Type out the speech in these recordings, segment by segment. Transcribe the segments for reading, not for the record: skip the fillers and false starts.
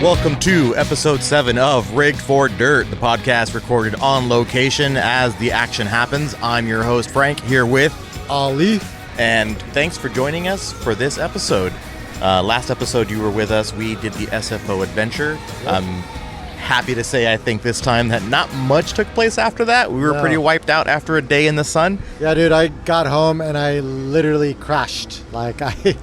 Welcome to episode 7 of Rigged for Dirt, the podcast recorded on location as the action happens. I'm your host, Frank, here with Ali. And thanks for joining us for this episode. Last episode you were with us, we did the SFO adventure. Yep. I'm happy to say I think this time that not much took place after that. We were pretty wiped out after a day in the sun. Yeah, dude, I got home and I literally crashed. Like, I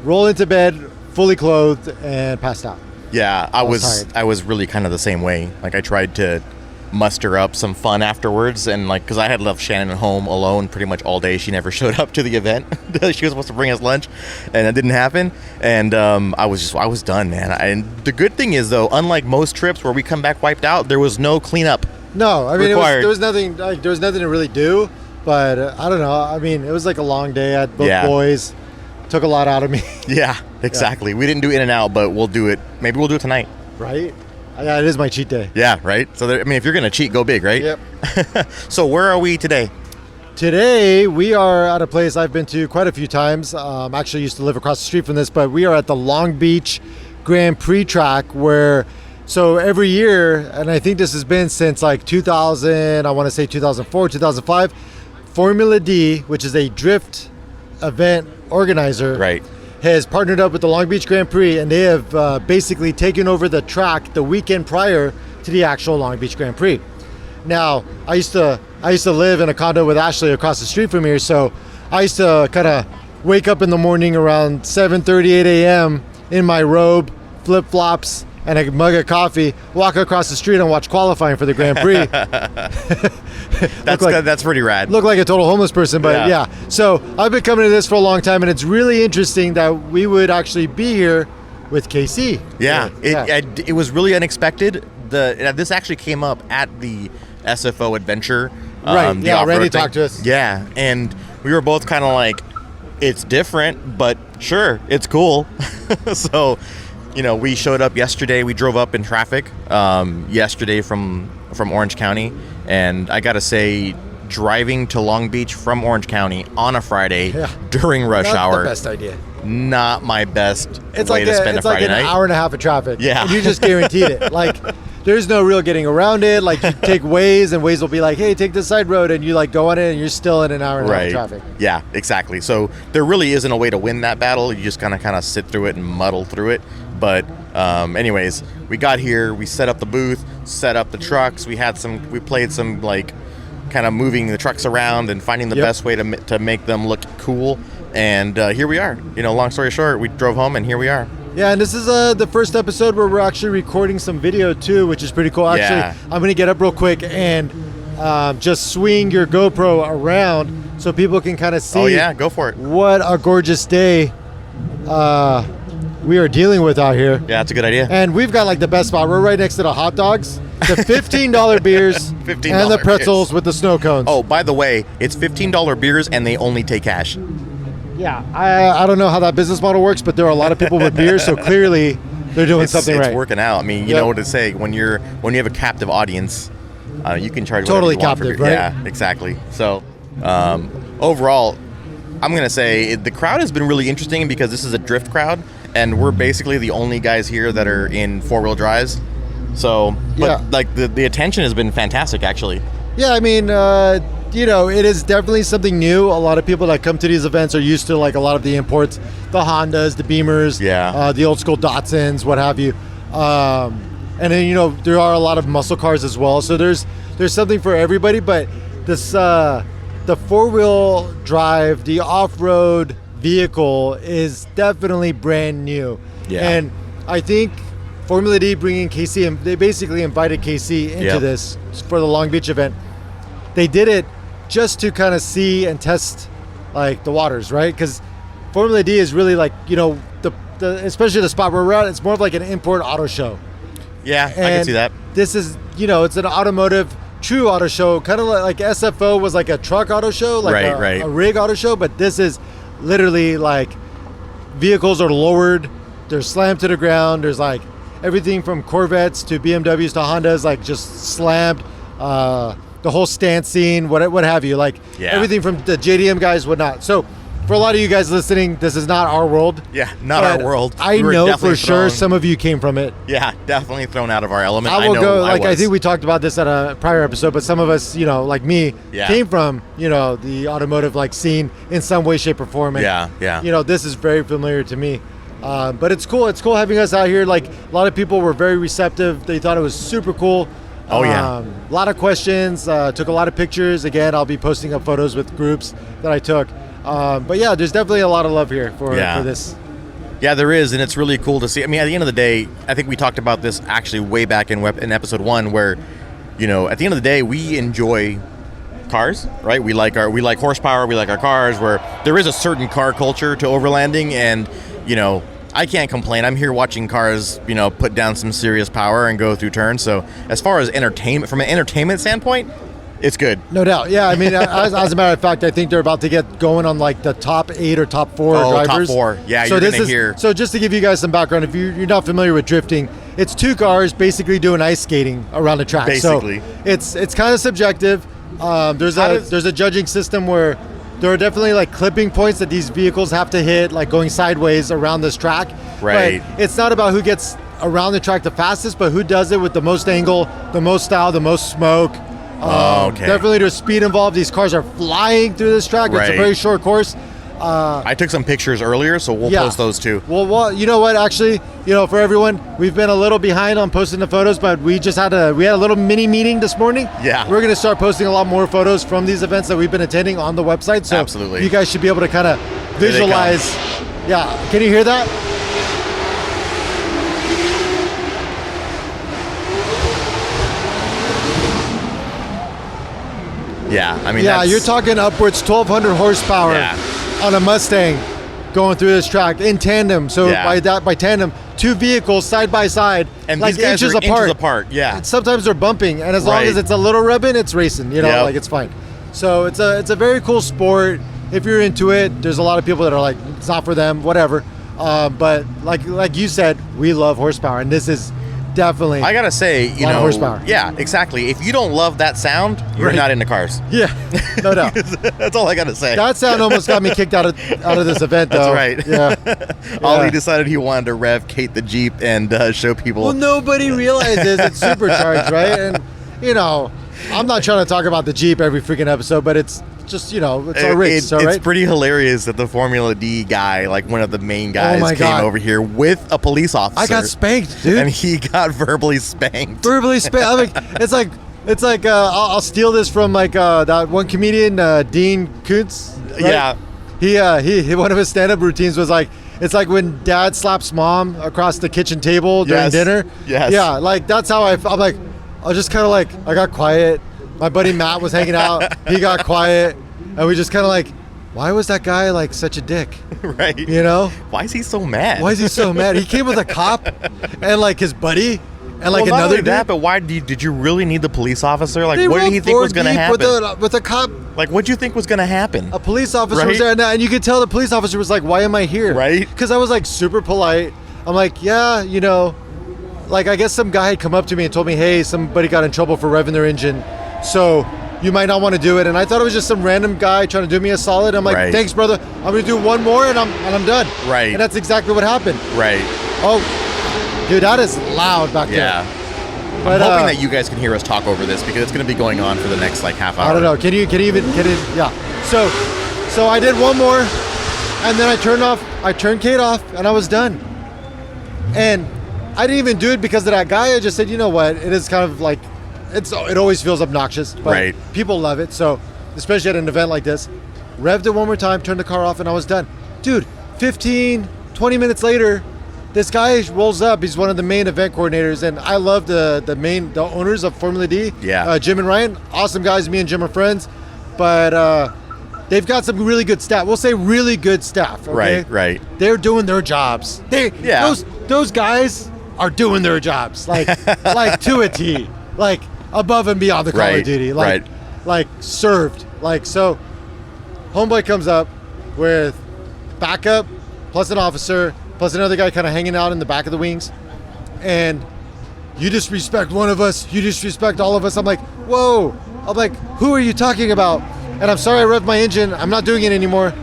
rolled into bed, fully clothed, and passed out. Yeah, I was really kind of the same way. Like, I tried to muster up some fun afterwards, and like, because I had left Shannon home alone pretty much all day. She never showed up to the event. She was supposed to bring us lunch, and it didn't happen. And I was done, man. And the good thing is, though, unlike most trips where we come back wiped out, there was no cleanup. No, I mean, there was nothing. Like, there was nothing to really do. But I don't know. I mean, it was like a long day. I had both boys. Took a lot out of me. Yeah, exactly. We didn't do in and out, but we'll do it. Maybe we'll do it tonight. Right? Yeah, it is my cheat day. Yeah, right? So, if you're going to cheat, go big, right? Yep. So, where are we today? Today, we are at a place I've been to quite a few times. Actually used to live across the street from this, but we are at the Long Beach Grand Prix track so every year, and I think this has been since like 2000, I want to say 2004, 2005, Formula D, which is a drift event organizer, right, has partnered up with the Long Beach Grand Prix, and they have basically taken over the track the weekend prior to the actual Long Beach Grand Prix. Now, I used to live in a condo with Ashley across the street from here, so I used to kind of wake up in the morning around 7:38 a.m. in my robe, flip-flops, and a mug of coffee, walk across the street and watch qualifying for the Grand Prix. That's pretty rad. Look like a total homeless person, but yeah. So I've been coming to this for a long time, and it's really interesting that we would actually be here with KC. Yeah, it was really unexpected. This actually came up at the SFO adventure. Right, Randy talked to us. Yeah, and we were both kind of like, it's different, but sure, it's cool. So, we showed up yesterday. We drove up in traffic yesterday from Orange County, and I gotta say, driving to Long Beach from Orange County on a Friday during rush hour, not the best idea. Not my best way to spend a Friday night. It's like an hour and a half of traffic. Yeah, and you just guaranteed it. Like, there's no real getting around it. Like, you take Waze, and Waze will be like, "Hey, take this side road," and you like go on it, and you're still in an hour and a half of traffic. Yeah, exactly. So there really isn't a way to win that battle. You just kind of sit through it and muddle through it. But anyways, we got here, we set up the booth, set up the trucks. We played some like kind of moving the trucks around and finding the best way to make them look cool. And here we are. Long story short, we drove home and here we are. Yeah, and this is the first episode where we're actually recording some video too, which is pretty cool. Actually, I'm going to get up real quick and just swing your GoPro around so people can kind of see. Oh yeah, go for it. What a gorgeous day we are dealing with out here. Yeah, that's a good idea. And we've got like the best spot. We're right next to the hot dogs, the $15 beers, $15 and the pretzels beers with the snow cones. Oh, by the way, it's $15 beers and they only take cash. Yeah, I don't know how that business model works, but there are a lot of people with beers, so clearly they're doing something right. It's working out. I mean, you know what to say when you have a captive audience, you can charge totally whatever you captive, want for, right? Yeah, exactly. So overall, I'm gonna say the crowd has been really interesting because this is a drift crowd, and we're basically the only guys here that are in 4-wheel drives. So, but like the attention has been fantastic, actually. Yeah, I mean, it is definitely something new. A lot of people that come to these events are used to like a lot of the imports, the Hondas, the Beamers, the old school Datsuns, what have you. And then, there are a lot of muscle cars as well. So there's something for everybody, but this, the 4-wheel drive, the off-road vehicle is definitely brand new. Yeah. And I think Formula D bringing KC, they basically invited KC into this for the Long Beach event. They did it just to kind of see and test like the waters, right? Because Formula D is really like, especially the spot where we're at, it's more of like an import auto show. Yeah, I can see that. This is, it's an automotive, true auto show, kind of like SFO was like a truck auto show, like a rig auto show, but this is literally like vehicles are lowered, they're slammed to the ground, there's like everything from Corvettes to BMWs to Hondas, like just slammed. The whole stance scene, what have you, like everything from the JDM guys, whatnot. So for a lot of you guys listening, this is not our world. Yeah, not our world. I know for sure some of you came from it. Yeah, definitely thrown out of our element. I go, like, I think we talked about this at a prior episode, but some of us, you know, like me, came from, you know, the automotive like scene in some way, shape, or form. And, you know, this is very familiar to me. But it's cool. It's cool having us out here. Like, a lot of people were very receptive. They thought it was super cool. Oh, yeah. A lot of questions. Took a lot of pictures. Again, I'll be posting up photos with groups that I took. But yeah, there's definitely a lot of love here for this. Yeah, there is, and it's really cool to see. I mean, at the end of the day, I think we talked about this actually way back in episode 1, where, you know, at the end of the day, we enjoy cars, right? We like horsepower, we like our cars. Where there is a certain car culture to overlanding, and, you know, I can't complain. I'm here watching cars, you know, put down some serious power and go through turns. So as far as entertainment, from an entertainment standpoint, it's good. No doubt. Yeah, I mean, as a matter of fact, I think they're about to get going on like the top 8 or top 4 drivers. Top 4. Yeah, so you're going to hear. So just to give you guys some background, if you're not familiar with drifting, it's 2 cars basically doing ice skating around the track. Basically. So it's kind of subjective. There's a judging system where there are definitely like clipping points that these vehicles have to hit, like going sideways around this track. Right. But it's not about who gets around the track the fastest, but who does it with the most angle, the most style, the most smoke. Okay. Definitely there's speed involved. These cars are flying through this track. Right. It's a very short course. I took some pictures earlier, so we'll post those too. Well, you know what? Actually, you know, for everyone, we've been a little behind on posting the photos, but we had a little mini meeting this morning. Yeah. We're going to start posting a lot more photos from these events that we've been attending on the website. So absolutely, you guys should be able to kind of visualize. Yeah. Can you hear that? Yeah, I mean, you're talking upwards 1,200 horsepower on a Mustang going through this track in tandem. So by tandem, 2 vehicles side by side, and like these guys inches are apart. Inches apart. Yeah. And sometimes they're bumping, and as long as it's a little rubbing, it's racing. You know, like it's fine. So it's a very cool sport. If you're into it, there's a lot of people that are like, it's not for them, whatever. But like you said, we love horsepower, and this is definitely. I gotta say, you know, horsepower. Yeah, exactly. If you don't love that sound, you're not into cars. Yeah, no doubt. That's all I gotta say. That sound almost got me kicked out of this event, though. That's right. Yeah. Ollie decided he wanted to rev Kate the Jeep and show people. Well, nobody realizes it's supercharged, right? And you know, I'm not trying to talk about the Jeep every freaking episode, but it's just, you know, it's our race, right? It's pretty hilarious that the Formula D guy, like one of the main guys, came over here with a police officer. I got spanked, dude. And he got verbally spanked. It's like I'll steal this from like that one comedian, Dean Koontz. Right? Yeah. He one of his stand-up routines was like, it's like when dad slaps mom across the kitchen table during dinner. Yes. Yeah, like that's how I'm like, I was just kind of like, I got quiet. My buddy Matt was hanging out. He got quiet. And we just kind of like, why was that guy like such a dick? Right. You know? Why is he so mad? He came with a cop and like his buddy and like another dude. That, but why did you really need the police officer? Like, what did he think was going to happen? With a cop. Like, what do you think was going to happen? A police officer was there. And you could tell the police officer was like, why am I here? Right. Because I was like super polite. I'm like, yeah, you know, like I guess some guy had come up to me and told me, hey, somebody got in trouble for revving their engine. So you might not want to do it. And I thought it was just some random guy trying to do me a solid. I'm like, thanks, brother. I'm going to do one more and I'm done. Right. And that's exactly what happened. Right. Oh, dude, that is loud back there. Yeah. But, I'm hoping that you guys can hear us talk over this because it's going to be going on for the next like half hour. I don't know. Can you yeah. So I did one more and then I turned Kate off and I was done. And I didn't even do it because of that guy. I just said, you know what? It is kind of like, it always feels obnoxious, but people love it. So, especially at an event like this, revved it one more time, turned the car off, and I was done. Dude, 15, 20 minutes later, this guy rolls up. He's one of the main event coordinators, and I love the owners of Formula D. Yeah. Jim and Ryan, awesome guys. Me and Jim are friends, but they've got some really good staff. We'll say really good staff. Okay? Right. They're doing their jobs. Those guys are doing their jobs like to a T, like above and beyond the call of duty, like served. Like, so homeboy comes up with backup plus an officer plus another guy kind of hanging out in the back of the wings, and you disrespect one of us, you disrespect all of us. I'm like, whoa. I'm like, who are you talking about? And I'm sorry I revved my engine. I'm not doing it anymore.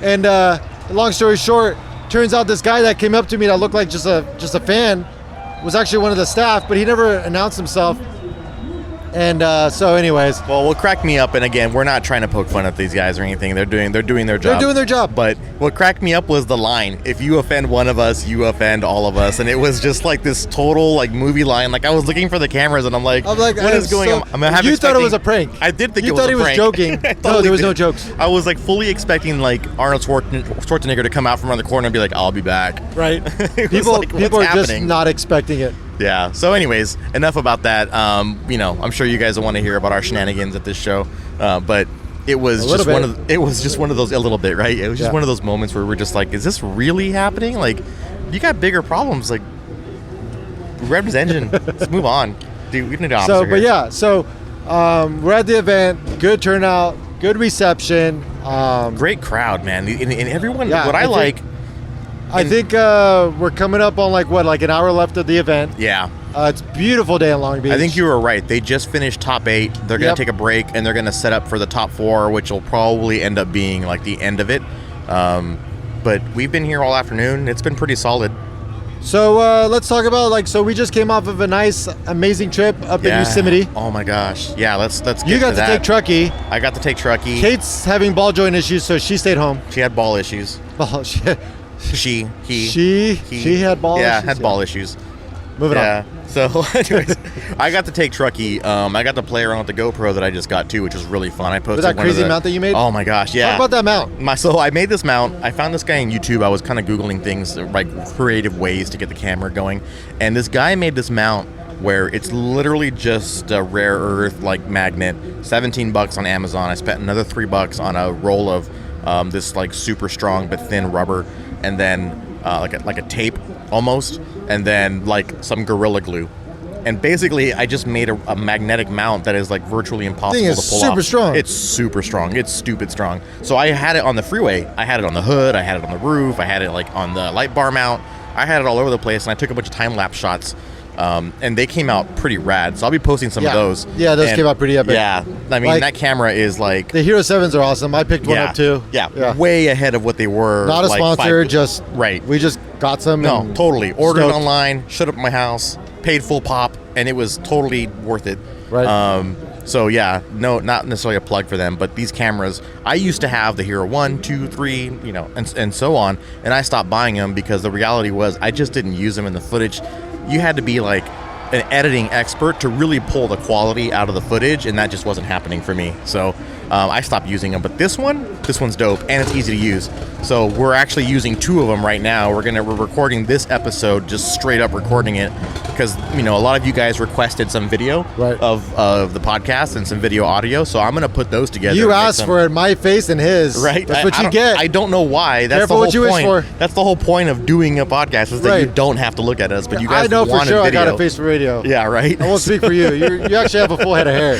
And long story short, turns out this guy that came up to me that looked like just a fan was actually one of the staff, but he never announced himself. And so anyways. Well, what cracked me up, and again, we're not trying to poke fun at these guys or anything. They're doing their job. They're doing their job. But what cracked me up was the line. If you offend one of us, you offend all of us. And it was just like this total like movie line. Like I was looking for the cameras and I'm like what is going on? You thought it was a prank. I did think you it was a prank. You thought he was joking. No, there was no jokes. I was like fully expecting like Arnold Schwarzenegger to come out from around the corner and be like, I'll be back. Right. People are just not expecting it. Yeah. So, anyways, enough about that. You know, I'm sure you guys will want to hear about our shenanigans at this show, but it was just one of those a little bit, right? It was just one of those moments where we're just like, is this really happening? Like, you got bigger problems. Like, rev his engine. Let's move on, dude. We need an officer here. So we're at the event. Good turnout. Good reception. Great crowd, man. And everyone. Yeah, what I think we're coming up on like an hour left of the event. Yeah. It's a beautiful day in Long Beach. I think you were right. They just finished top 8. They're going to take a break, and they're going to set up for the top 4, which will probably end up being like the end of it. But we've been here all afternoon. It's been pretty solid. So let's talk about so we just came off of a nice, amazing trip up in Yosemite. Oh my gosh. Yeah, let's get You got to that. take Truckee. I got to take Truckee. Kate's having ball joint issues, so she stayed home. She had ball issues. She had ball issues. Yeah, had ball issues. Moving on. So, anyways, I got to take Truckee. I got to play around with the GoPro that I just got too, which was really fun. I posted was that crazy mount that you made? Oh my gosh, yeah. Talk about that mount. So I made this mount. I found this guy on YouTube. I was kind of Googling things, like creative ways to get the camera going. And this guy made this mount where it's literally just a rare earth like magnet. $17 on Amazon. I spent another $3 on a roll of this like super strong but thin rubber, and then like a tape almost, and then like some Gorilla Glue. And basically, I just made a magnetic mount that is like virtually impossible to pull off. Super strong. It's super strong. It's stupid strong. So I had it on the freeway. I had it on the hood. I had it on the roof. I had it like on the light bar mount. I had it all over the place, and I took a bunch of time-lapse shots. And they came out pretty rad. So I'll be posting some of those. Yeah, those came out pretty epic. Yeah, I mean, that camera is like... The Hero 7s are awesome. I picked one up too. Yeah, way ahead of what they were. Not a sponsor, just... Right. We just got some. No, totally. Ordered online, showed up at my house, paid full pop, and it was totally worth it. Right. So yeah, no, not necessarily a plug for them, but these cameras, I used to have the Hero 1, 2, 3, you know, and so on, and I stopped buying them because the reality was I just didn't use them in the footage. You had to be like an editing expert to really pull the quality out of the footage, and that just wasn't happening for me. So I stopped using them. But this one's dope, and it's easy to use. So we're actually using 2 of them right now. We're recording this episode, just straight up recording it, because a lot of you guys requested some video of the podcast and some video audio. So I'm gonna put those together. You asked for it, my face and his. Right. That's what you get. I don't know why. That's Careful the whole what you point. wish for. That's the whole point of doing a podcast, is that you don't have to look at us, but you guys I know wanted for sure video. I got a face for radio. Yeah, right. I won't speak for you. You actually have a full head of hair.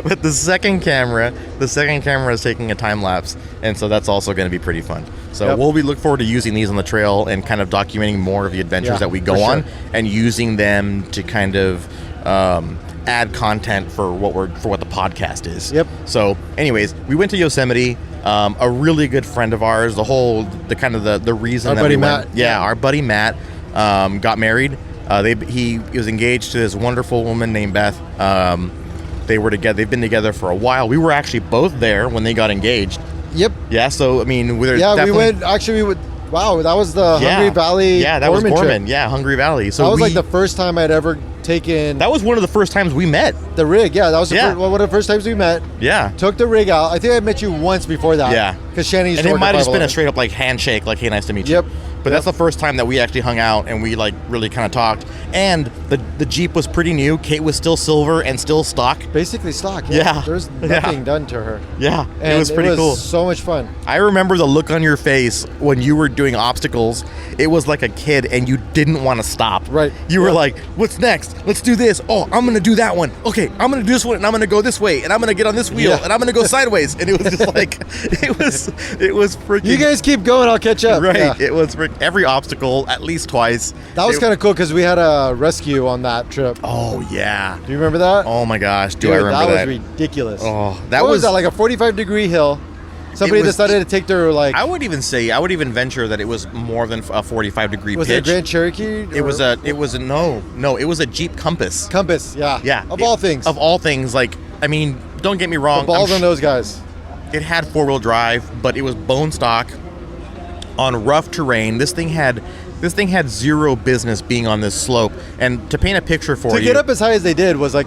But the second camera is taking a time lapse, and so that's also going to be pretty fun. So we'll look forward to using these on the trail and kind of documenting more of the adventures that we go on, and using them to kind of add content for what the podcast is. Yep. So, anyways, we went to Yosemite. A really good friend of ours. The reason our that buddy we went, Matt. Our buddy Matt got married. He was engaged to this wonderful woman named Beth. They were together. They've been together for a while. We were actually both there when they got engaged. Yep. Yeah. So I mean, we went. Actually, we went. Wow, that was the Hungry Valley. Yeah, that was Gorman. Trip. Yeah, Hungry Valley. So that was like the first time I'd ever taken. That was one of the first times we met. The rig. Yeah, that was one of the first times we met. Yeah. Took the rig out. I think I met you once before that. Yeah. Because Shannon used to work. And it might have just been a 511. straight up like handshake, like, hey, nice to meet you. Yep. But that's the first time that we actually hung out and we like really kind of talked. And the Jeep was pretty new. Kate was still silver and still stock. Basically stock. Yeah. There's nothing done to her. Yeah. And it was pretty cool. So much fun. I remember the look on your face when you were doing obstacles. It was like a kid and you didn't want to stop. Right. You were like, what's next? Let's do this. Oh, I'm going to do that one. Okay, I'm going to do this one and I'm going to go this way and I'm going to get on this wheel and I'm going to go sideways. And it was just like, it was freaking. You guys keep going, I'll catch up. Right. Yeah. It was every obstacle at least twice. That was kind of cool because we had a rescue on that trip. Oh, yeah. Do you remember that? Oh my gosh. Dude, I remember that? That was ridiculous. Oh, what was that, like a 45-degree hill? Somebody decided to take their like. I would even venture that it was more than a 45-degree pitch. Was it a Grand Cherokee? It was a Jeep Compass. Compass, yeah. Yeah. Of all things. Like, I mean, don't get me wrong. The balls on those guys. It had 4-wheel-drive, but it was bone stock on rough terrain. This thing had zero business being on this slope. And to paint a picture for you, to get up as high as they did was like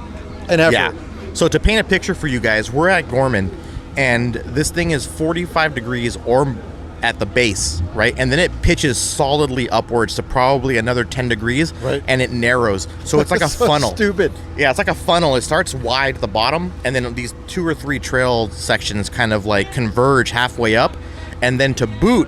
an effort. Yeah. So to paint a picture for you guys, we're at Gorman, and this thing is 45 degrees or at the base, right? And then it pitches solidly upwards to probably another 10 degrees, right? And it narrows. So it's like a so funnel. Stupid. Yeah, it's like a funnel. It starts wide at the bottom, and then these 2 or 3 trail sections kind of like converge halfway up, and then to boot,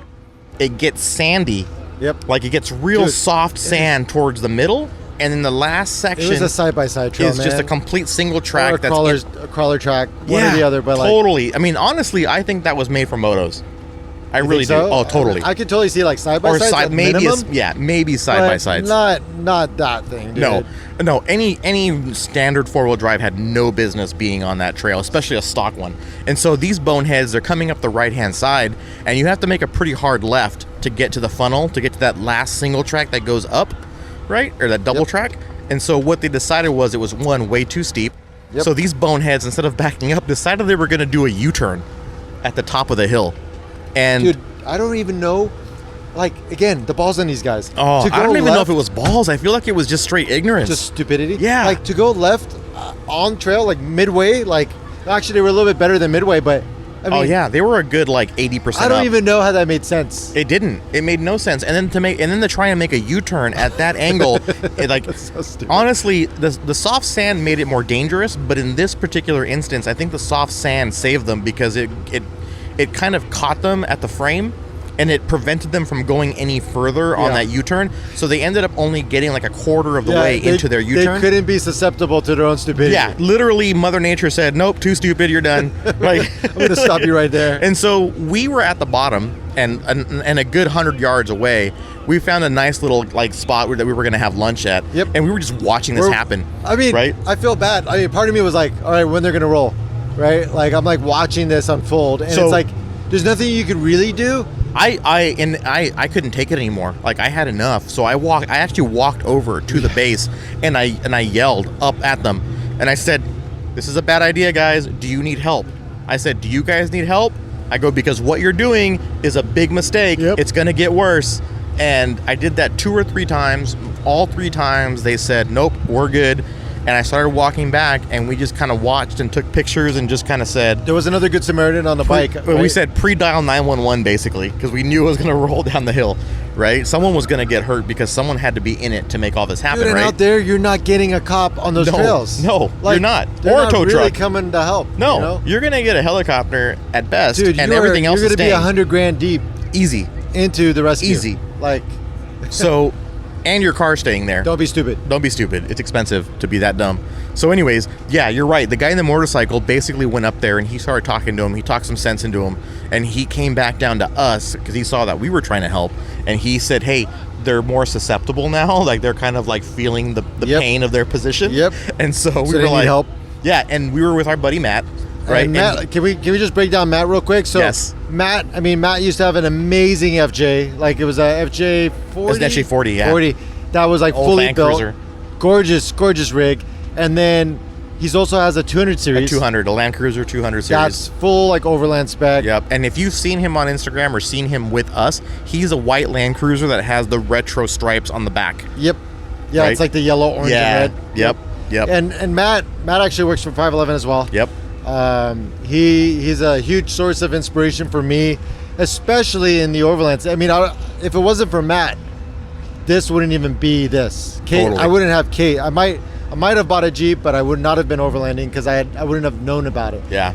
it gets sandy. Yep. Like it gets real soft sand towards the middle. And then the last section, it was a side-by-side trail, is just a complete single track. Or a crawler track, one or the other. But totally. I mean, honestly, I think that was made for motos. I really do. Oh, totally. I could totally see like side-by-sides maybe side-by-sides. Not that thing, dude. No. Any standard 4-wheel drive had no business being on that trail, especially a stock one. And so these boneheads, they're coming up the right-hand side, and you have to make a pretty hard left to get to the funnel, to get to that last single track that goes up. Right? Or that double track. And so what they decided was it was, one, way too steep. Yep. So these boneheads, instead of backing up, decided they were going to do a U-turn at the top of the hill. And dude, I don't even know. Like, again, the balls on these guys. Oh, I don't even know if it was balls. I feel like it was just straight ignorance. Just stupidity? Yeah. Like, to go left on trail, like midway, like, actually, they were a little bit better than midway, but I mean, they were a good like 80%. I don't even know how that made sense. It didn't. It made no sense. And then to try and make a U-turn at that angle, it like That's so stupid. Honestly, the soft sand made it more dangerous. But in this particular instance, I think the soft sand saved them because it kind of caught them at the frame. And it prevented them from going any further on that U-turn. So they ended up only getting like a quarter of the way into their U-turn. They couldn't be susceptible to their own stupidity. Yeah, literally Mother Nature said, nope, too stupid, you're done. Like, I'm going to stop you right there. And so we were at the bottom, and a good 100 yards away, we found a nice little like spot that we were going to have lunch at. Yep. And we were just watching this happen. I mean, right? I feel bad. I mean, part of me was like, all right, when they're going to roll, right? Like, I'm like watching this unfold, and it's like, there's nothing you could really do. I couldn't take it anymore. Like, I had enough. So I actually walked over to the base, and I yelled up at them, and I said, "This is a bad idea, guys. Do you need help?" I said, "Do you guys need help?" I go, "Because what you're doing is a big mistake. Yep. It's gonna get worse." And I did that 2 or 3 times. All 3 times they said, "Nope, we're good." And I started walking back, and we just kind of watched and took pictures and just kind of said... There was another good Samaritan on the bike. Right? We said pre-dial 911, basically, because we knew it was going to roll down the hill, right? Someone was going to get hurt because someone had to be in it to make all this happen, Dude, and right? out there, you're not getting a cop on those trails. No, like, you're not. They're Or a not tow really truck. coming to help. No, you know? You're going to get a helicopter at best, Dude, and everything else you're is going to be staying. $100,000 deep. Easy. Into the rescue. Easy. Like... So... And your car staying there. Don't be stupid. Don't be stupid. It's expensive to be that dumb. So anyways, yeah, you're right. The guy in the motorcycle basically went up there and he started talking to him. He talked some sense into him. And he came back down to us because he saw that we were trying to help. And he said, hey, they're more susceptible now. Like, they're kind of like feeling the pain of their position. Yep. And so we they were like... need help. Yeah, and we were with our buddy Matt. Right. And Matt, can we just break down Matt real quick? So yes. Matt used to have an amazing FJ. Like, it was a FJ 40. It's an FJ 40, yeah. 40. That was like old fully Land built. Cruiser. Gorgeous rig. And then he's also has a 200 series. A Land Cruiser 200 series. That's full like overland spec. Yep. And if you've seen him on Instagram or seen him with us, he's a white Land Cruiser that has the retro stripes on the back. Yep. Yeah, right? It's like the yellow, orange, and red. Yep. And Matt actually works for 511 as well. Yep. He's a huge source of inspiration for me, especially in the overlands. I mean, if it wasn't for Matt, this wouldn't even be this. Kate, totally. I wouldn't have Kate. I might have bought a Jeep, but I would not have been overlanding because I wouldn't have known about it. Yeah.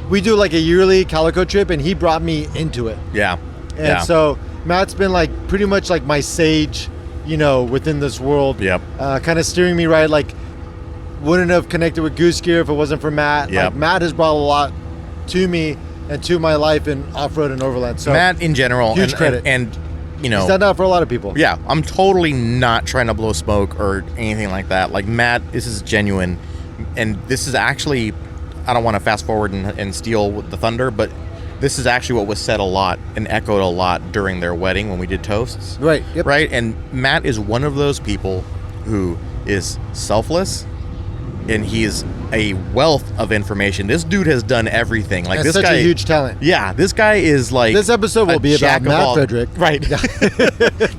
We do like a yearly Calico trip, and he brought me into it. Yeah. And so Matt's been like pretty much like my sage, within this world. Yep. Kind of steering me right. Like, wouldn't have connected with Goose Gear if it wasn't for Matt. Yep. Like, Matt has brought a lot to me and to my life in off-road and overland. So Matt in general, huge credit. And he's done that for a lot of people. Yeah, I'm totally not trying to blow smoke or anything like that. Like, Matt, this is genuine, and this is actually, I don't want to fast forward and steal the thunder, but this is actually what was said a lot and echoed a lot during their wedding when we did toasts. Right. Yep. Right. And Matt is one of those people who is selfless, and he's a wealth of information. This dude has done everything. Like, That's this such guy, a huge talent. Yeah, this guy is like, this episode will be about Matt Frederick. Right. Yeah.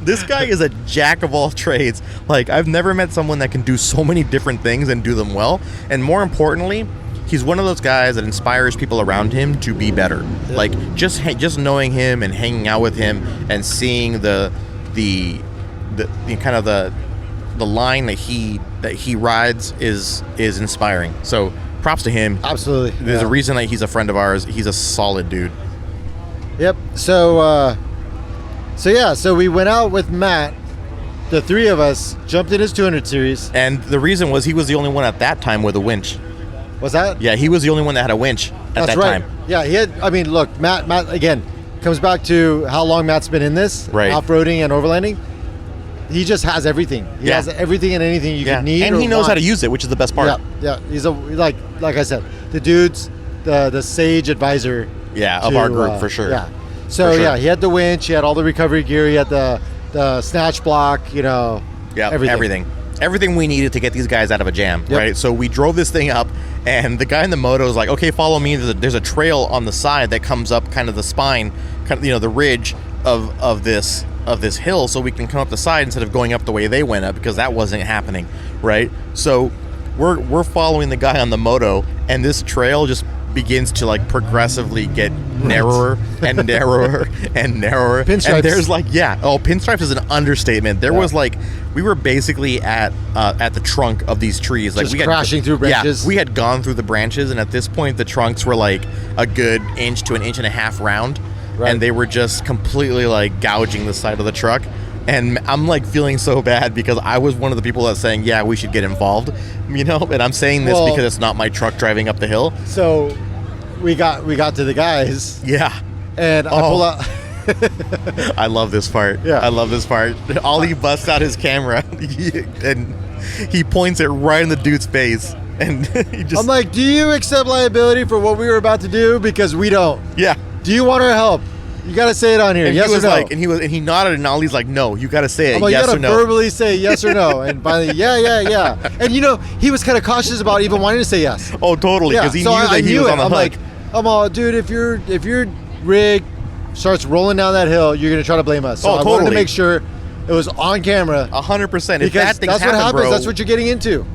This guy is a jack of all trades. Like, I've never met someone that can do so many different things and do them well. And more importantly, he's one of those guys that inspires people around him to be better. Yeah. Like, just knowing him and hanging out with him and seeing the kind of the line that he rides is inspiring. So props to him. Absolutely. There's a reason that he's a friend of ours. He's a solid dude. Yep. So we went out with Matt. The three of us jumped in his 200 series. And the reason was he was the only one at that time with a winch. Was that? Yeah, he was the only one that had a winch at that time. Yeah, he had. I mean, look, Matt again comes back to how long Matt's been in this, right? Off-roading and overlanding. He just has everything. He has everything and anything you can need. And he knows how to use it, which is the best part. Yeah. He's like I said, the dude's the sage advisor. Yeah, of our group for sure. Yeah. So he had the winch, he had all the recovery gear, he had the snatch block, everything we needed to get these guys out of a jam, right? So we drove this thing up, and the guy in the moto is like, okay, follow me. There's a trail on the side that comes up kind of the spine, the ridge of this hill, so we can come up the side instead of going up the way they went up, because that wasn't happening, right? So we're following the guy on the moto, and this trail just begins to like progressively get narrower and narrower and narrower. Pinstripes. And there's pinstripes is an understatement. There was like, we were basically at the trunk of these trees, like just crashing through branches. Yeah, we had gone through the branches, and at this point the trunks were like a good inch to an inch and a half round. Right. And they were just completely like gouging the side of the truck. And I'm like feeling so bad because I was one of the people that's saying, yeah, we should get involved, and I'm saying this because it's not my truck driving up the hill. So we got to the guys. Yeah. And I pull out. I love this part. Yeah. I love this part. Ollie busts out his camera and he points it right in the dude's face. And I'm like, do you accept liability for what we were about to do? Because we don't. Yeah. Do you want our help? You got to say it on here. And yes he was or no? like, and he nodded, and Ollie's like, no, you got to say it. Like, yes or no. You got to verbally say yes or no. And finally, yeah. And he was kind of cautious about even wanting to say yes. Oh, totally. Because he knew that he was on the hook. I'm all, dude, if your rig starts rolling down that hill, you're gonna try to blame us. So I wanted to make sure it was on camera. 100%. Because that's what happens. Bro, that's what you're getting into.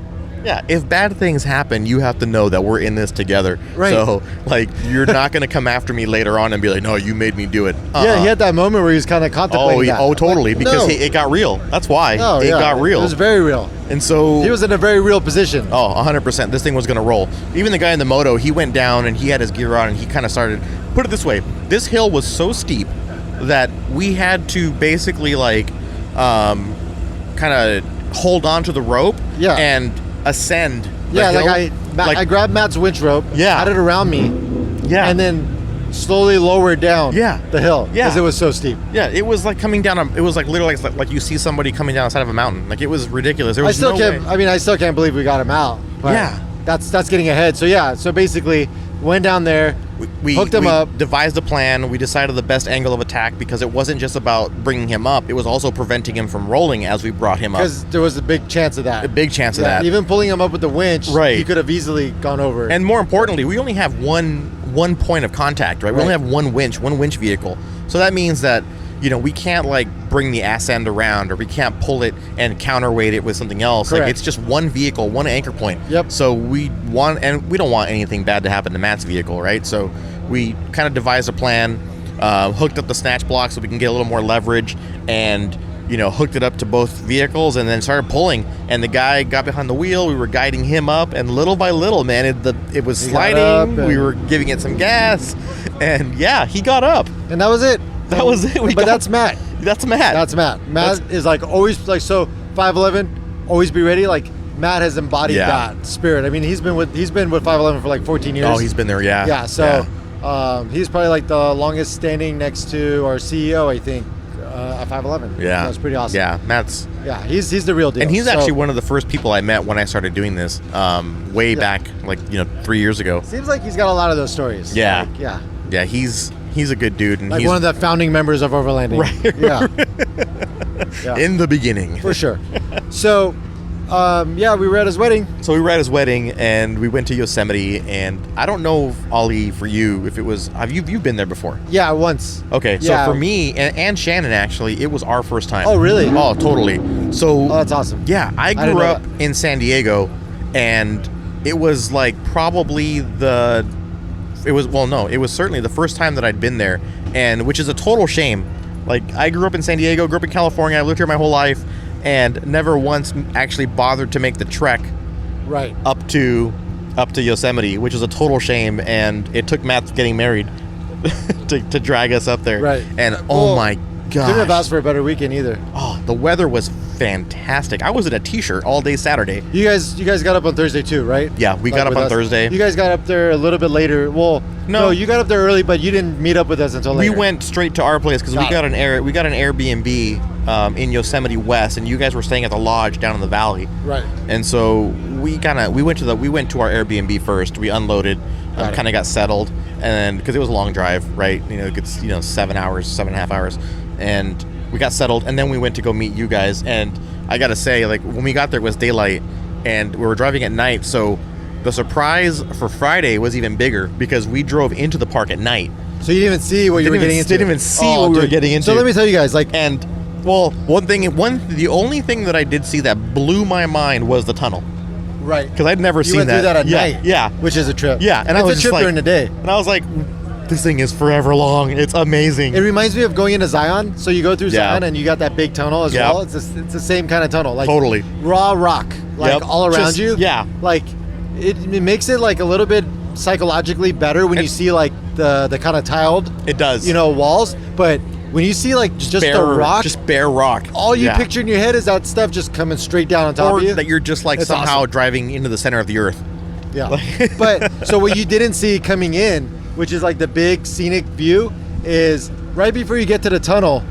Yeah, if bad things happen, you have to know that we're in this together. Right. So, like, you're not going to come after me later on and be like, no, you made me do it. Yeah, he had that moment where he was kind of contemplating that. Oh, totally, like, because it got real. That's why. It got real. It was very real. And so... he was in a very real position. Oh, 100%. This thing was going to roll. Even the guy in the moto, he went down and he had his gear on and he kind of started... Put it this way. This hill was so steep that we had to basically, like, kind of hold on to the rope and ascend. I grabbed Matt's winch rope, had it around me, and then slowly lowered down the hill because it was so steep. Yeah, it was like coming down. It was like literally like you see somebody coming down the side of a mountain. Like, it was ridiculous. There was I still can't believe we got him out. But that's getting ahead. So basically went down there. We hooked him up, devised a plan. We decided the best angle of attack because it wasn't just about bringing him up. It was also preventing him from rolling as we brought him up. Because there was a big chance of that. A big chance of that. Even pulling him up with the winch, he could have easily gone over. And more importantly, we only have one point of contact, right? We only have one winch vehicle. So that means that, we can't like bring the ass end around, or we can't pull it and counterweight it with something else. Correct. Like, it's just one vehicle, one anchor point. Yep. So we don't want anything bad to happen to Matt's vehicle, right? So we kind of devised a plan, hooked up the snatch block so we can get a little more leverage, and hooked it up to both vehicles, and then started pulling. And the guy got behind the wheel. We were guiding him up, and little by little, man, it was sliding. We were giving it some gas, and he got up. And that was it. That was it. That's Matt. That's Matt. Matt is like always like, so 5'11", always be ready. Like, Matt has embodied that spirit. I mean, he's been with 5'11" for like 14 years. Oh, he's been there, yeah. Yeah, so he's probably like the longest standing next to our CEO, I think, at 5'11". Yeah. That's pretty awesome. Yeah, Matt's... Yeah, he's the real deal. And he's actually one of the first people I met when I started doing this, way back, like, 3 years ago. Seems like he's got a lot of those stories. Yeah. Like, Yeah, he's He's a good dude, and like he's one of the founding members of overlanding. Right. Yeah. In the beginning, for sure. So, we were at his wedding. So we were at his wedding, and we went to Yosemite. And I don't know, Ollie, for you, if it was. Have you've been there before? Yeah, once. Okay, so for me and Shannon, actually, it was our first time. Oh, really? Oh, totally. So that's awesome. Yeah, I grew up in San Diego, and it was like probably it was certainly the first time that I'd been there, and which is a total shame. Like, I grew up in San Diego, grew up in California, I lived here my whole life, and never once actually bothered to make the trek right up to Yosemite, which is a total shame. And it took Matt getting married to drag us up there. Right. And oh my gosh, couldn't have asked for a better weekend either. Oh, the weather was fantastic. I was in a t-shirt all day Saturday. You guys got up on Thursday too, right? Yeah, we got up on Thursday. You guys got up there a little bit later. Well, no, you got up there early, but you didn't meet up with us until later. We went straight to our place because we got an Airbnb in Yosemite West, and you guys were staying at the lodge down in the valley. Right. And so we went to our Airbnb first. We unloaded, kind of got settled, and because it was a long drive, right? It's 7.5 hours, and we got settled, and then we went to go meet you guys. And I gotta say, like, when we got there, it was daylight, and we were driving at night. So the surprise for Friday was even bigger because we drove into the park at night. So you didn't even see what you were getting into. Didn't even see what we were getting into. So let me tell you guys, the only thing that I did see that blew my mind was the tunnel. Right. Because I'd never seen that. You went through that at night. Yeah. Which is a trip. Yeah. And I was a trip during the day. And I was like, this thing is forever long. It's amazing. It reminds me of going into Zion. So you go through Zion and you got that big tunnel as well. It's the same kind of tunnel. Like totally. Raw rock. Like all around you. Yeah. Like it makes it like a little bit psychologically better when you see like the kind of tiled. It does. Walls. But when you see like just the rock. Just bare rock. All you picture in your head is that stuff just coming straight down on top of you. Or that you're just like somehow driving into the center of the earth. Yeah. But so what you didn't see coming in, which is like the big scenic view, is right before you get to the tunnel,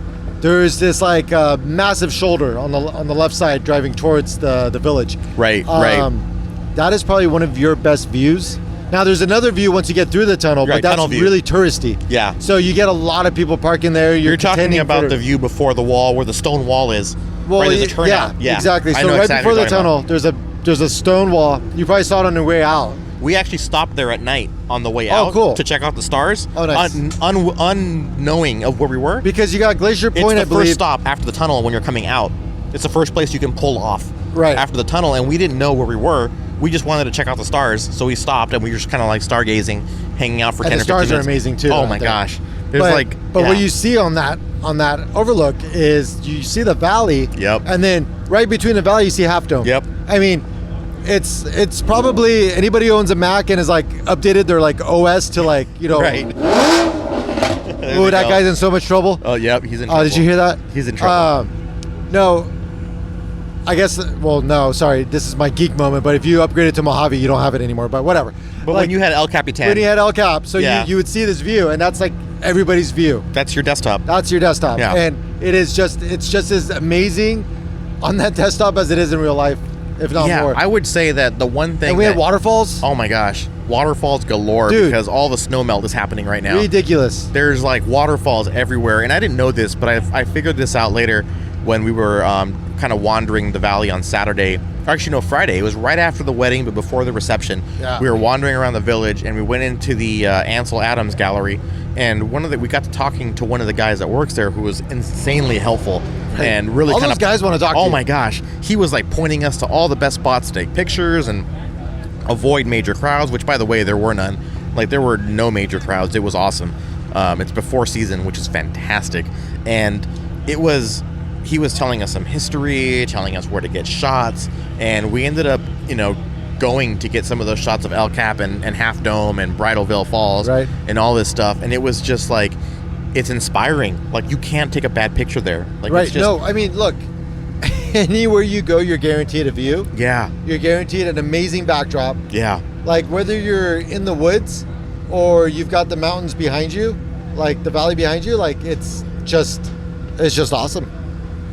there's this like massive shoulder on the left side driving towards the village. Right. That is probably one of your best views. Now there's another view once you get through the tunnel, but that's really touristy. Yeah. So you get a lot of people parking there. You're talking about the view before the wall, where the stone wall is. Well, right, there's a turnout. Yeah, exactly. So right before the tunnel, there's a stone wall. You probably saw it on your way out. We actually stopped there at night on the way out. Oh, cool. To check out the stars. Oh, nice. Unknowing of where we were. Because you got Glacier Point, it's the first stop after the tunnel when you're coming out. It's the first place you can pull off. Right. After the tunnel, and we didn't know where we were. We just wanted to check out the stars, so we stopped, and we were just kind of like stargazing, hanging out for 10 or 15 minutes. The stars are amazing too. Oh my gosh. But what you see on that overlook is you see the valley. Yep. And then right between the valley you see Half Dome. Yep. I mean, it's probably anybody who owns a Mac and has like updated their like OS to like, Right. Oh, that guy's in so much trouble. Oh, yep, he's in trouble. Oh, did you hear that? He's in trouble. No. I guess, no, sorry, this is my geek moment, but if you upgrade it to Mojave, you don't have it anymore, but whatever. But like, when you had El Capitan. When you had El Cap, so you would see this view, and that's like everybody's view. That's your desktop. That's your desktop. Yeah. And it's just as amazing on that desktop as it is in real life, if not more. I would say that the one thing and we had waterfalls. Oh my gosh. Waterfalls galore. Dude, because all the snow melt is happening right now. Ridiculous. There's like waterfalls everywhere, and I didn't know this, but I figured this out later when we were kind of wandering the valley on Saturday. Actually, no, Friday. It was right after the wedding, but before the reception. Yeah. We were wandering around the village, and we went into the Ansel Adams Gallery, and we got to talking to one of the guys that works there, who was insanely helpful and really all those guys want to talk to you. Oh my gosh, he was like pointing us to all the best spots to take pictures and avoid major crowds. Which, by the way, there were none. Like, there were no major crowds. It was awesome. It's before season, which is fantastic, and he was telling us some history, telling us where to get shots, and we ended up, going to get some of those shots of El Cap and Half Dome and Bridalveil Falls, right, and all this stuff. And it was just like, it's inspiring. Like, you can't take a bad picture there. Like, right. It's just, no, I mean, look, anywhere you go, you're guaranteed a view. Yeah. You're guaranteed an amazing backdrop. Yeah. Like, whether you're in the woods or you've got the mountains behind you, like the valley behind you, like it's just awesome.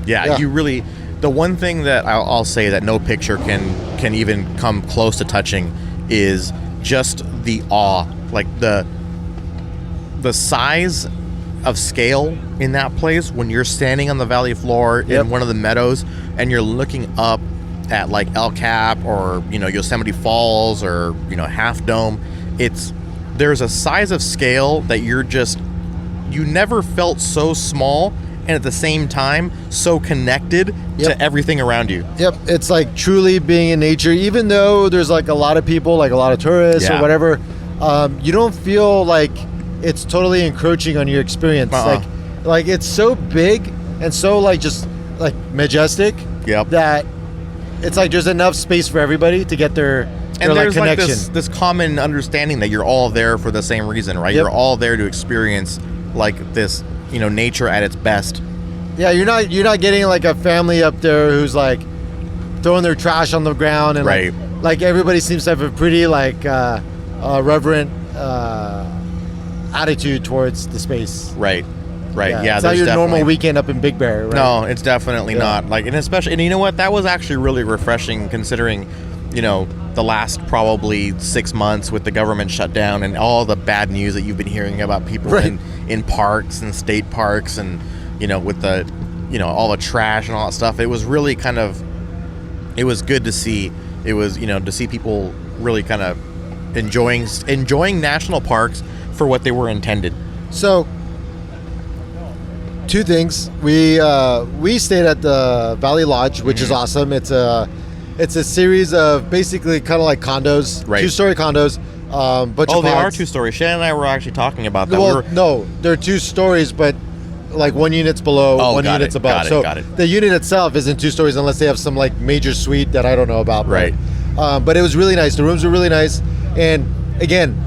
Yeah, you really. The one thing that I'll say that no picture can even come close to touching is just the awe, like the the size of scale in that place when you're standing on the valley floor in one of the meadows and you're looking up at like El Cap or Yosemite Falls or Half Dome, there's a size of scale that you never felt so small and at the same time so connected to everything around you. It's like truly being in nature, even though there's like a lot of people, like a lot of tourists or whatever. You don't feel like it's totally encroaching on your experience. Like it's so big and so like just like majestic that it's like there's enough space for everybody to get their and there's like connection. Like this common understanding that you're all there for the same reason, right? You're all there to experience like this, nature at its best. Yeah, you're not getting like a family up there who's like throwing their trash on the ground and like everybody seems to have a pretty like reverent attitude towards the space. Right. Yeah, it's not your normal weekend up in Big Bear, right? No, it's definitely not. Like, and especially, and you know what? That was actually really refreshing considering, the last probably 6 months with the government shutdown and all the bad news that you've been hearing about people in parks and state parks and, with the, all the trash and all that stuff. It was really it was good to see. It was, to see people really kind of enjoying national parks for what they were intended. So, two things. We stayed at the Valley Lodge, which is awesome. It's a series of basically kind of like condos, 2-story condos. They are 2-story. Shannon and I were actually talking about that. Well, no, they're 2 stories, but like one unit's below, one unit's above. Got it. The unit itself isn't 2 stories unless they have some like major suite that I don't know about. But it was really nice. The rooms were really nice, and again,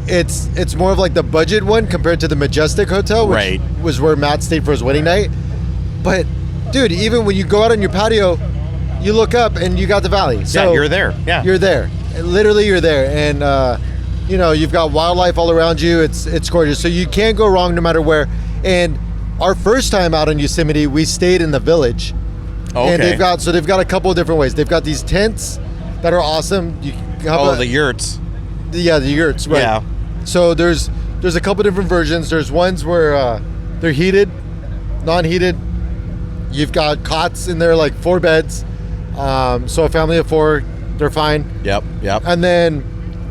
it's more of like the budget one compared to the Majestic Hotel, which was where Matt stayed for his wedding night. But dude, even when you go out on your patio, you look up and you got the valley. So you're there. Yeah, you're there. Literally, you're there, and you've got wildlife all around you. It's gorgeous. So you can't go wrong no matter where. And our first time out in Yosemite, we stayed in the village. And they've got a couple of different ways. They've got these tents that are awesome. The yurts. The yurts, right? Yeah. So there's a couple different versions. There's ones where they're heated, non-heated. You've got cots in there, like 4 beds. So a family of 4, they're fine. Yep. And then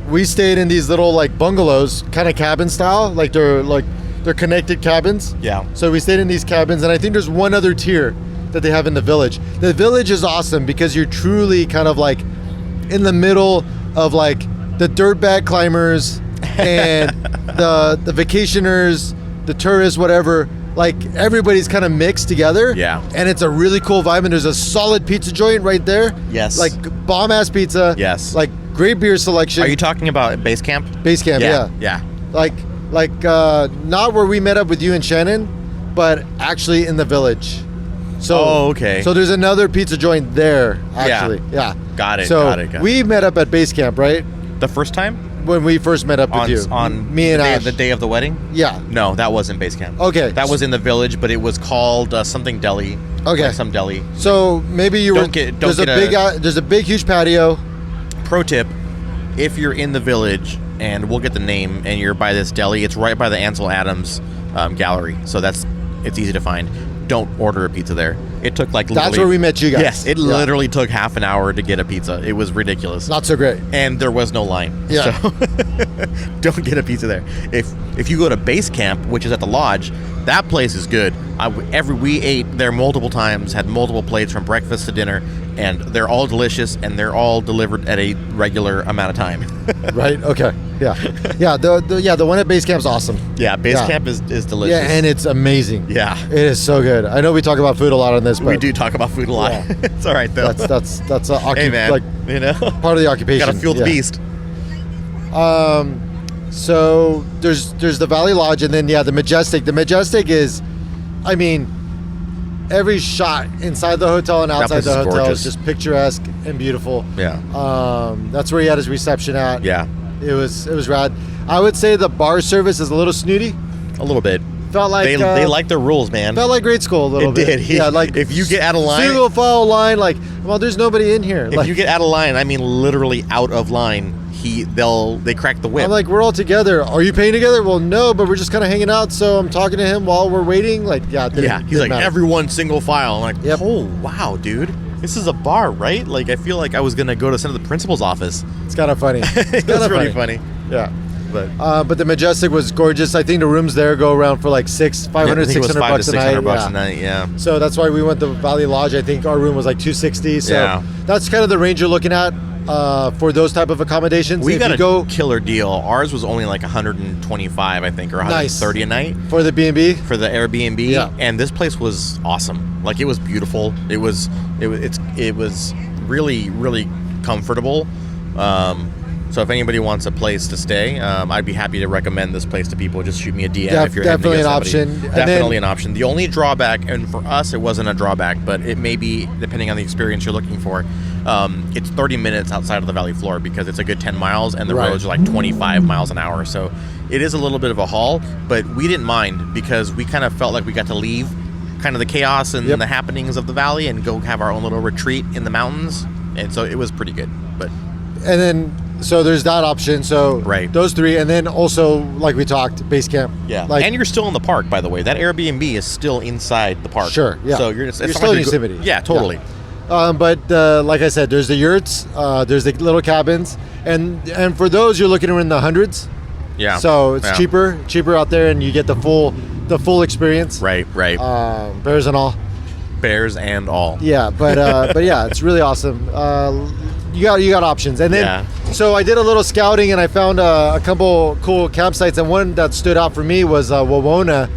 we stayed in these little like bungalows, kind of cabin style, like they're connected cabins. Yeah. So we stayed in these cabins, and I think there's one other tier that they have in the village. The village is awesome because you're truly kind of like in the middle of like the dirtbag climbers and the vacationers, the tourists, whatever. Like everybody's kind of mixed together. Yeah. And it's a really cool vibe. And there's a solid pizza joint right there. Yes. Like bomb ass pizza. Yes. Like great beer selection. Are you talking about base camp? Base camp, yeah. Like not where we met up with you and Shannon, but actually in the village. So So there's another pizza joint there, actually. Yeah. Got it. So got it. We met up at base camp, right? The first time? When we first met up with you. On me and Ash. The day of the wedding? Yeah. No, that wasn't base camp. Okay. That was in the village, but it was called something deli. Okay. Like some deli. So maybe you were. There's a big, huge patio. Pro tip: if you're in the village, and we'll get the name, and you're by this deli, it's right by the Ansel Adams gallery. So it's easy to find. Don't order a pizza there. It took like that's where we met you guys. Yes, it literally took half an hour to get a pizza. It was ridiculous. Not so great. And there was no line. Yeah. So don't get a pizza there. If you go to base camp, which is at the lodge, that place is good. We ate there multiple times, had multiple plates from breakfast to dinner, and they're all delicious, and they're all delivered at a regular amount of time. Right. Okay. Yeah. Yeah. The one at base camp's awesome. Yeah. Base camp is delicious. Yeah, and it's amazing. Yeah. It is so good. I know we talk about food a lot on this, but we do talk about food a lot. Yeah. It's all right though. That's hey man, like part of the occupation. Gotta fuel the beast. So there's the Valley Lodge, and then the Majestic. The Majestic is, I mean, every shot inside the hotel and outside the hotel is just picturesque and beautiful. Yeah. That's where he had his reception at. Yeah. It was rad. I would say the bar service is a little snooty. A little bit. Felt like they like the rules, man. Felt like grade school a little bit. It did. Yeah, like if you get out of line, single file line. Like, well, there's nobody in here. If like, you get out of line, I mean literally out of line. They crack the whip. I'm like, we're all together. Are you paying together? Well, no, but we're just kind of hanging out. So I'm talking to him while we're waiting. Like, yeah, he's like, matter. everyone single file. I'm like, yep. Oh wow, dude, this is a bar, right? Like, I feel like I was gonna go to some of the principal's office. It's kind of funny. It's really funny. Yeah. But the Majestic was gorgeous. I think the rooms there go around for like $500, $600 bucks a night. $500 a night, yeah. So that's why we went to Valley Lodge. I think our room was like $260. So that's kind of the range you're looking at for those type of accommodations. We got a killer deal. Ours was only like $125, I think, or $130 a night for the B&B, for the Airbnb. Yeah. And this place was awesome. Like, it was beautiful. It was really, really comfortable. So if anybody wants a place to stay, I'd be happy to recommend this place to people. Just shoot me a DM if you're definitely an Yosemite. option. Definitely an option. The only drawback, and for us it wasn't a drawback, but it may be depending on the experience you're looking for. It's 30 minutes outside of the valley floor because it's a good 10 miles and the roads are like 25 miles an hour. So it is a little bit of a haul, but we didn't mind because we kind of felt like we got to leave kind of the chaos and the happenings of the valley and go have our own little retreat in the mountains. And so it was pretty good. And then so there's that option. So those three, and then also, like we talked, base camp. Yeah, and you're still in the park, by the way. That Airbnb is still inside the park. Sure, yeah. So you're still in Yosemite. Yeah, totally. Yeah. But like I said, there's the yurts, there's the little cabins, and for those you're looking in the hundreds. Yeah. So it's cheaper out there, and you get the full experience. Right. Bears and all. Bears and all. Yeah, but yeah, it's really awesome. You got options, and then so I did a little scouting, and I found a couple cool campsites, and one that stood out for me was Wawona,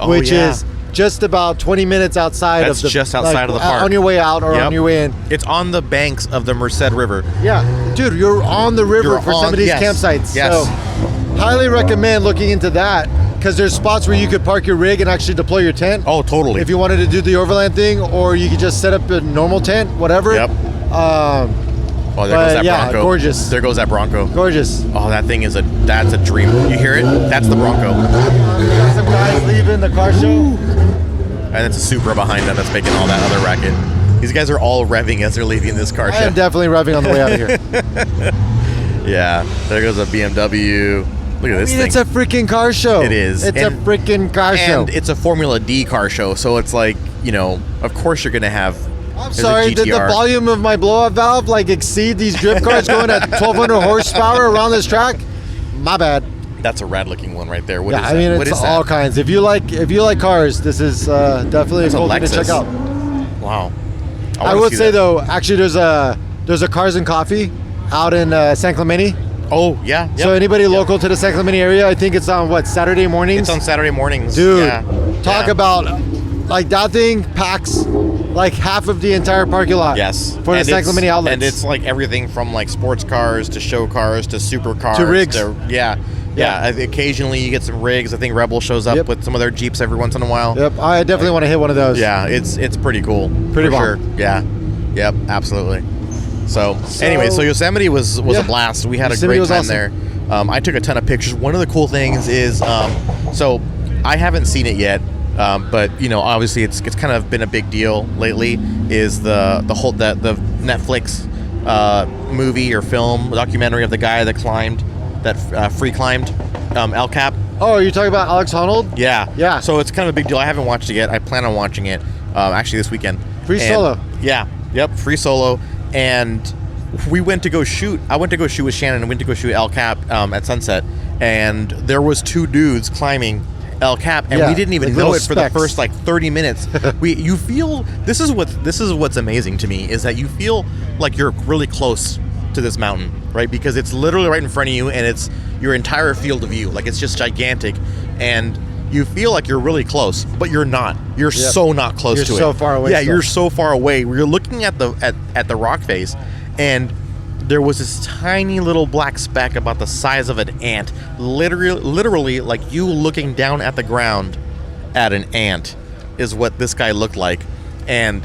which is just about 20 minutes outside of the just outside of the park. On your way out or on your way in. It's on the banks of the Merced River. Yeah, dude, you're on the river for some of these campsites. Yes. So highly recommend looking into that. Because there's spots where you could park your rig and actually deploy your tent. Oh, totally. If you wanted to do the overland thing, or you could just set up a normal tent, whatever. Yep. Oh, there goes that Bronco. Gorgeous. There goes that Bronco. Gorgeous. Oh, that thing that's a dream. You hear it? That's the Bronco. We got some guys leaving the car show. And it's a Supra behind them that's making all that other racket. These guys are all revving as they're leaving this car show. I am definitely revving on the way out of here. Yeah. There goes a BMW. Look at this thing. It's a freaking car show. It is. It's a freaking car show. And it's a Formula D car show, so it's like, of course you're going to have... I'm sorry, did the volume of my blow-up valve exceed these drift cars going at 1,200 horsepower around this track? My bad. That's a rad-looking one right there. What is that? I mean, it's all kinds. If you like cars, this is definitely a cool thing to check out. Wow. I would say though, actually, there's a Cars and Coffee out in San Clemente. Oh, yeah. Yep. So anybody local to the San Clemente area, I think it's on Saturday mornings? It's on Saturday mornings. Dude, talk about, that thing packs half of the entire parking lot. Yes. For the San Clemente outlets. And it's everything from sports cars to show cars to supercars. To rigs. Yeah. Occasionally you get some rigs. I think Rebel shows up with some of their Jeeps every once in a while. Yep. I definitely want to hit one of those. Yeah, it's pretty cool. Pretty for bomb. sure. Yeah. Yep, absolutely. So anyway, Yosemite was a blast. We had a great time there. I took a ton of pictures. One of the cool things is, so I haven't seen it yet, but obviously it's kind of been a big deal lately. Is the Netflix movie or film documentary of the guy that free climbed El Cap. Oh, are you talking about Alex Honnold? Yeah. So it's kind of a big deal. I haven't watched it yet. I plan on watching it actually this weekend. Free solo. Yeah. Yep. Free solo. And we went to go shoot. I went to go shoot with Shannon and went to go shoot El Cap at sunset. And there was two dudes climbing El Cap, and we didn't even know it for the first 30 minutes. You feel this is what's amazing to me is that you feel like you're really close to this mountain, right? Because it's literally right in front of you, and it's your entire field of view. It's just gigantic, and you feel like you're really close, but you're not. You're so not close to it. You're so far away. Yeah, you're so far away. You're looking at the rock face, and there was this tiny little black speck about the size of an ant. Literally, like you looking down at the ground at an ant is what this guy looked like, and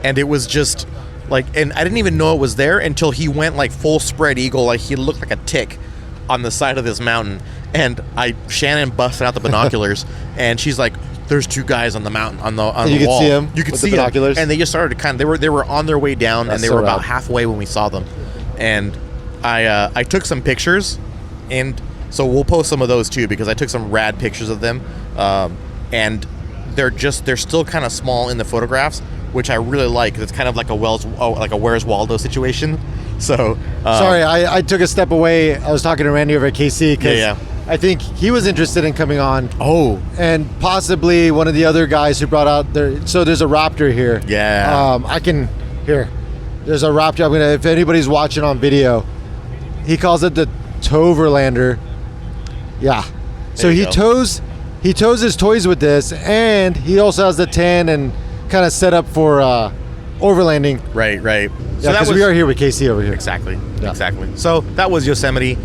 it was just and I didn't even know it was there until he went full spread eagle. He looked like a tick on the side of this mountain. And Shannon busted out the binoculars, and she's like, "There's two guys on the mountain on the wall. You could see them. You could with see the binoculars, them." And they just started to they were on their way down, That's and they so were about rad. halfway when we saw them. And I took some pictures, and so we'll post some of those too, because I took some rad pictures of them, and they're still kind of small in the photographs, which I really like. It's kind of like a Where's Waldo situation. So sorry, I took a step away. I was talking to Randy over at KC because I think he was interested in coming on. Oh, and possibly one of the other guys who brought out there. So there's a raptor here. Yeah. There's a raptor. I'm gonna. If anybody's watching on video, he calls it the Overlander. Yeah. So he tows his toys with this, and he also has the tan and kind of set up for overlanding. Right. Yeah, because we are here with KC over here. Exactly. So that was Yosemite.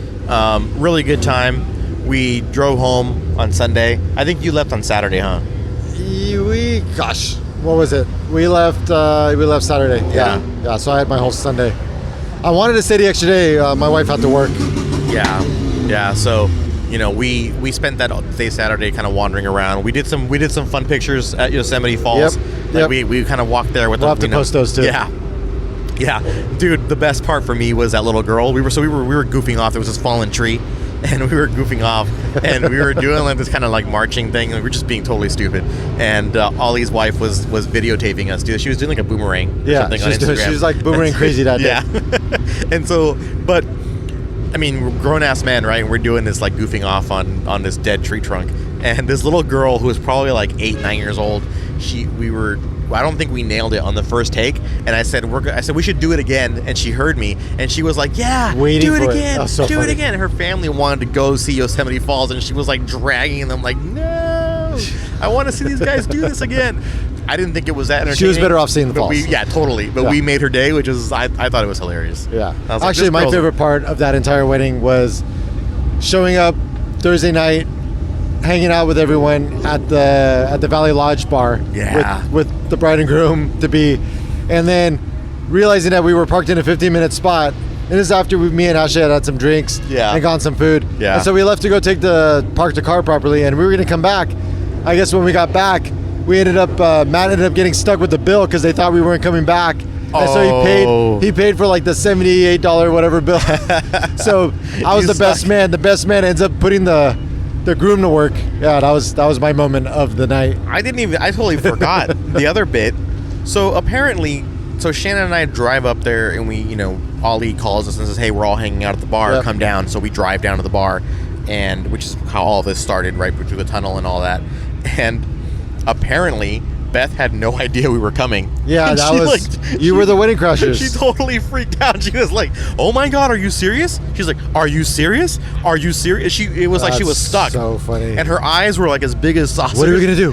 Really good time. We drove home on Sunday. I think you left on Saturday, huh? What was it? We left Saturday. Yeah. So I had my whole Sunday. I wanted to stay the extra day. My wife had to work. Yeah. So, we spent that day Saturday kind of wandering around. We did some fun pictures at Yosemite Falls. Yep. We kind of walked there with. We'll have to post those too. Yeah, dude. The best part for me was that little girl. We were goofing off. There was this fallen tree, and we were goofing off, and we were doing like this kind of like marching thing, and we were just being totally stupid. And Ollie's wife was videotaping us, dude. She was doing like a boomerang. Yeah, something on Instagram. she was like boomerang crazy that day. Yeah, and so, but I mean, we're grown-ass men, right? And we're doing this like goofing off on this dead tree trunk, and this little girl who was probably like 8-9 years old. I don't think we nailed it on the first take, and I said we should do it again, and she heard me, and she was like, "Yeah, do it again, do it again." Her family wanted to go see Yosemite Falls, and she was like dragging them, like, "No, I want to see these guys do this again." I didn't think it was that entertaining. She was better off seeing the falls. Totally. But we made her day, which is I thought it was hilarious. Yeah. Like, actually, my favorite part of that entire wedding was showing up Thursday night, hanging out with everyone at the Valley Lodge bar with the bride and groom to be, and then realizing that we were parked in a 15-minute spot. And this is after me and Ashley had some drinks and gotten some food. Yeah. And so we left to go park the car properly, and we were going to come back. I guess when we got back, Matt ended up getting stuck with the bill because they thought we weren't coming back. And so he paid for like the $78 whatever bill. So I was the best man. The best man ends up putting the groom to work. Yeah, that was my moment of the night. I totally forgot the other bit. So apparently, Shannon and I drive up there, and Ollie calls us and says, "Hey, we're all hanging out at the bar. Come down." So we drive down to the bar, and which is how all this started, right through the tunnel and all that. And apparently, Beth had no idea we were coming. Yeah, you were the wedding crashers. She totally freaked out. She was like, "Oh my God, are you serious?" She's like, "Are you serious? Are you serious?" It was like she was stuck. So funny. And her eyes were like as big as saucers. What are we gonna do?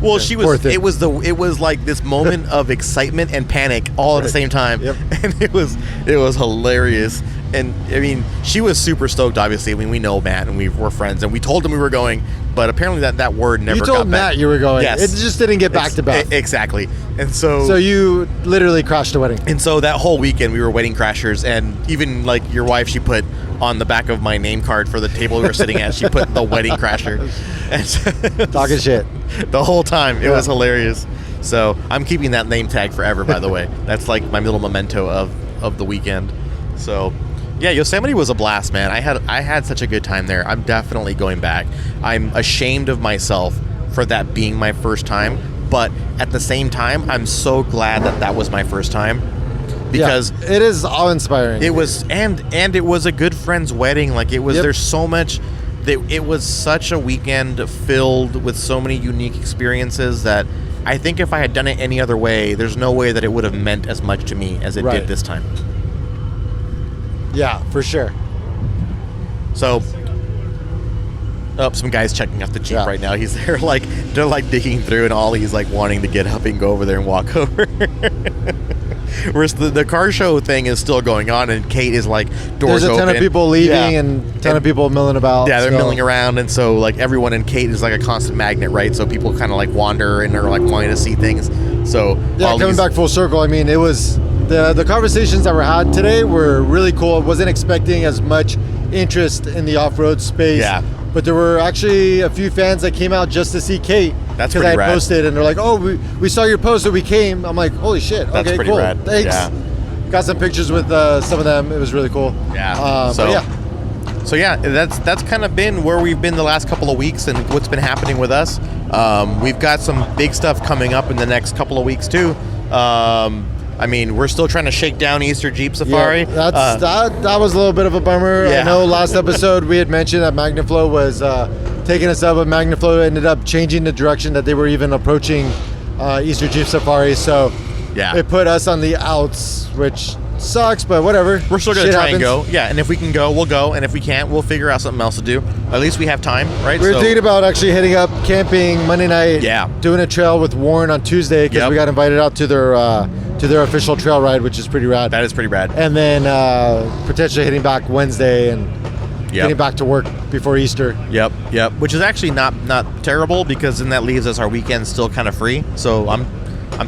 Well, it was like this moment of excitement and panic all at the same time. Yep. And it was hilarious. And I mean, she was super stoked. Obviously, I mean, we know Matt, and we're friends, and we told him we were going, but apparently that word never got back. You told Matt you were going. Yes. It just didn't get back to Beth. Exactly. And so you literally crashed the wedding. And so that whole weekend we were wedding crashers, and even like your wife, she put on the back of my name card for the table we were sitting at, she put the wedding crasher. Talking shit. The whole time. It was hilarious. So I'm keeping that name tag forever, by the way. That's like my little memento of the weekend. So yeah, Yosemite was a blast, man. I had such a good time there. I'm definitely going back. I'm ashamed of myself for that being my first time, but at the same time, I'm so glad that was my first time, because it is awe-inspiring. It was, and it was a good friend's wedding. Like, it was. There's so much. It was such a weekend filled with so many unique experiences that I think if I had done it any other way, there's no way that it would have meant as much to me as it did this time. Yeah, for sure. So, some guy's checking out the Jeep right now. They're like digging through, and Ollie's like wanting to get up and go over there and walk over. Whereas the car show thing is still going on, and Kate is like doors open. There's a ton of people leaving and a ton of people milling about. Yeah, they're milling around, and so like everyone in Kate is like a constant magnet, right? So people kind of like wander and are like wanting to see things. So coming back full circle, I mean, it was the conversations that were had today were really cool. I wasn't expecting as much interest in the off-road space. Yeah. But there were actually a few fans that came out just to see Kate. That's because pretty I had rad. posted, and they're like, "Oh, we saw your post, so we came." I'm like, "Holy shit! That's Okay, pretty cool. rad. Thanks." Yeah. Got some pictures with some of them. It was really cool. Yeah. But yeah. So yeah, that's kind of been where we've been the last couple of weeks and what's been happening with us. We've got some big stuff coming up in the next couple of weeks too. I mean, we're still trying to shake down Easter Jeep Safari. Yeah, that was a little bit of a bummer. Yeah. I know last episode we had mentioned that Magnaflow was taking us up, but Magnaflow ended up changing the direction that they were even approaching Easter Jeep Safari. So Yeah. it put us on the outs, which sucks, but whatever. We're still going to Shit try and happens. go. Yeah, and if we can go, we'll go. And if we can't, we'll figure out something else to do. At least we have time, right? We were thinking about actually heading up camping Monday night. Yeah. Doing a trail with Warren on Tuesday because Yep. we got invited out to their official trail ride, which is pretty rad. That is pretty rad. And then potentially heading back Wednesday and getting back to work before Easter. Yep. Which is actually not terrible because then that leaves us our weekend still kind of free. So I'm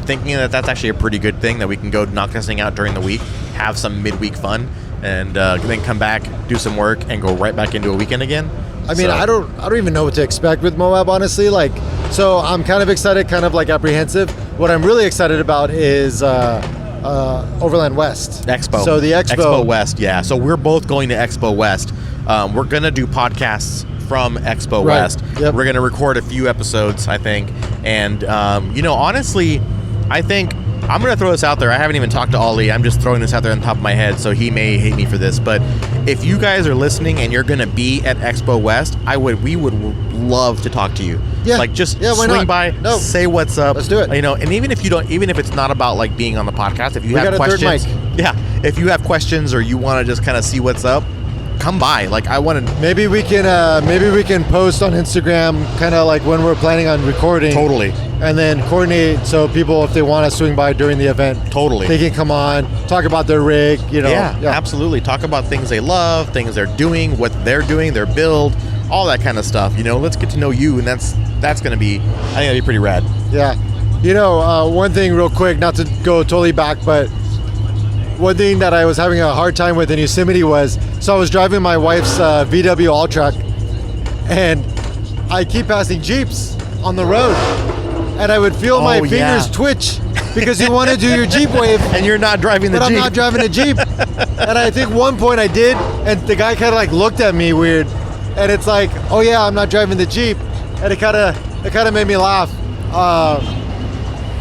thinking that that's actually a pretty good thing that we can go knock this thing out during the week, have some midweek fun, and then come back, do some work, and go right back into a weekend again. I mean, I don't even know what to expect with Moab, honestly. Like, so I'm kind of excited, kind of like apprehensive. What I'm really excited about is Overland West Expo. So the Expo West, yeah. So we're both going to Expo West. We're gonna do podcasts from Expo Right. West. Yep. We're gonna record a few episodes, I think. And honestly, I think I'm gonna throw this out there. I haven't even talked to Ollie. I'm just throwing this out there on top of my head, so he may hate me for this. But if you guys are listening and you're gonna be at Expo West, we would love to talk to you. Yeah. Like just Yeah, why swing not? by, No. say what's up. Let's do it. And even if it's not about like being on the podcast, if you We have got a third questions, mic. yeah, if you have questions or you want to just kind of see what's up, come by. Like I want to Maybe we can post on Instagram, kind of like when we're planning on recording. totally. And then coordinate so people, if they want to swing by during the event, Totally. they can come on, talk about their rig. Yeah, absolutely. Talk about things they love, things they're doing, what they're doing, their build, all that kind of stuff. Let's get to know you, and that's going to be, I think that'd be pretty rad. Yeah. One thing real quick, not to go totally back, but one thing that I was having a hard time with in Yosemite was, so I was driving my wife's VW All-Track, and I keep passing Jeeps on the road, and I would feel my fingers twitch because you want to do your Jeep wave. And you're not driving the But Jeep. I'm not driving a Jeep. And I think one point I did, and the guy kind of like looked at me weird, and it's like, oh yeah, I'm not driving the Jeep, and it kind of made me laugh.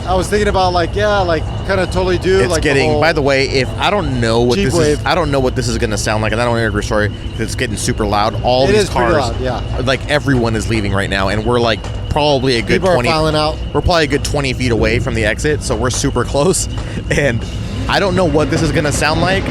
I was thinking about kind of totally do It's like getting. By the way, if I don't know what Jeep this wave. is, I don't know what this is going to sound like, and I don't want to story because it's getting super loud. All It these is pretty cars, loud, yeah. like everyone is leaving right now, and we're like probably a good People are 20. filing out. We're probably a good 20 feet away from the exit, so we're super close, and I don't know what this is going to sound like.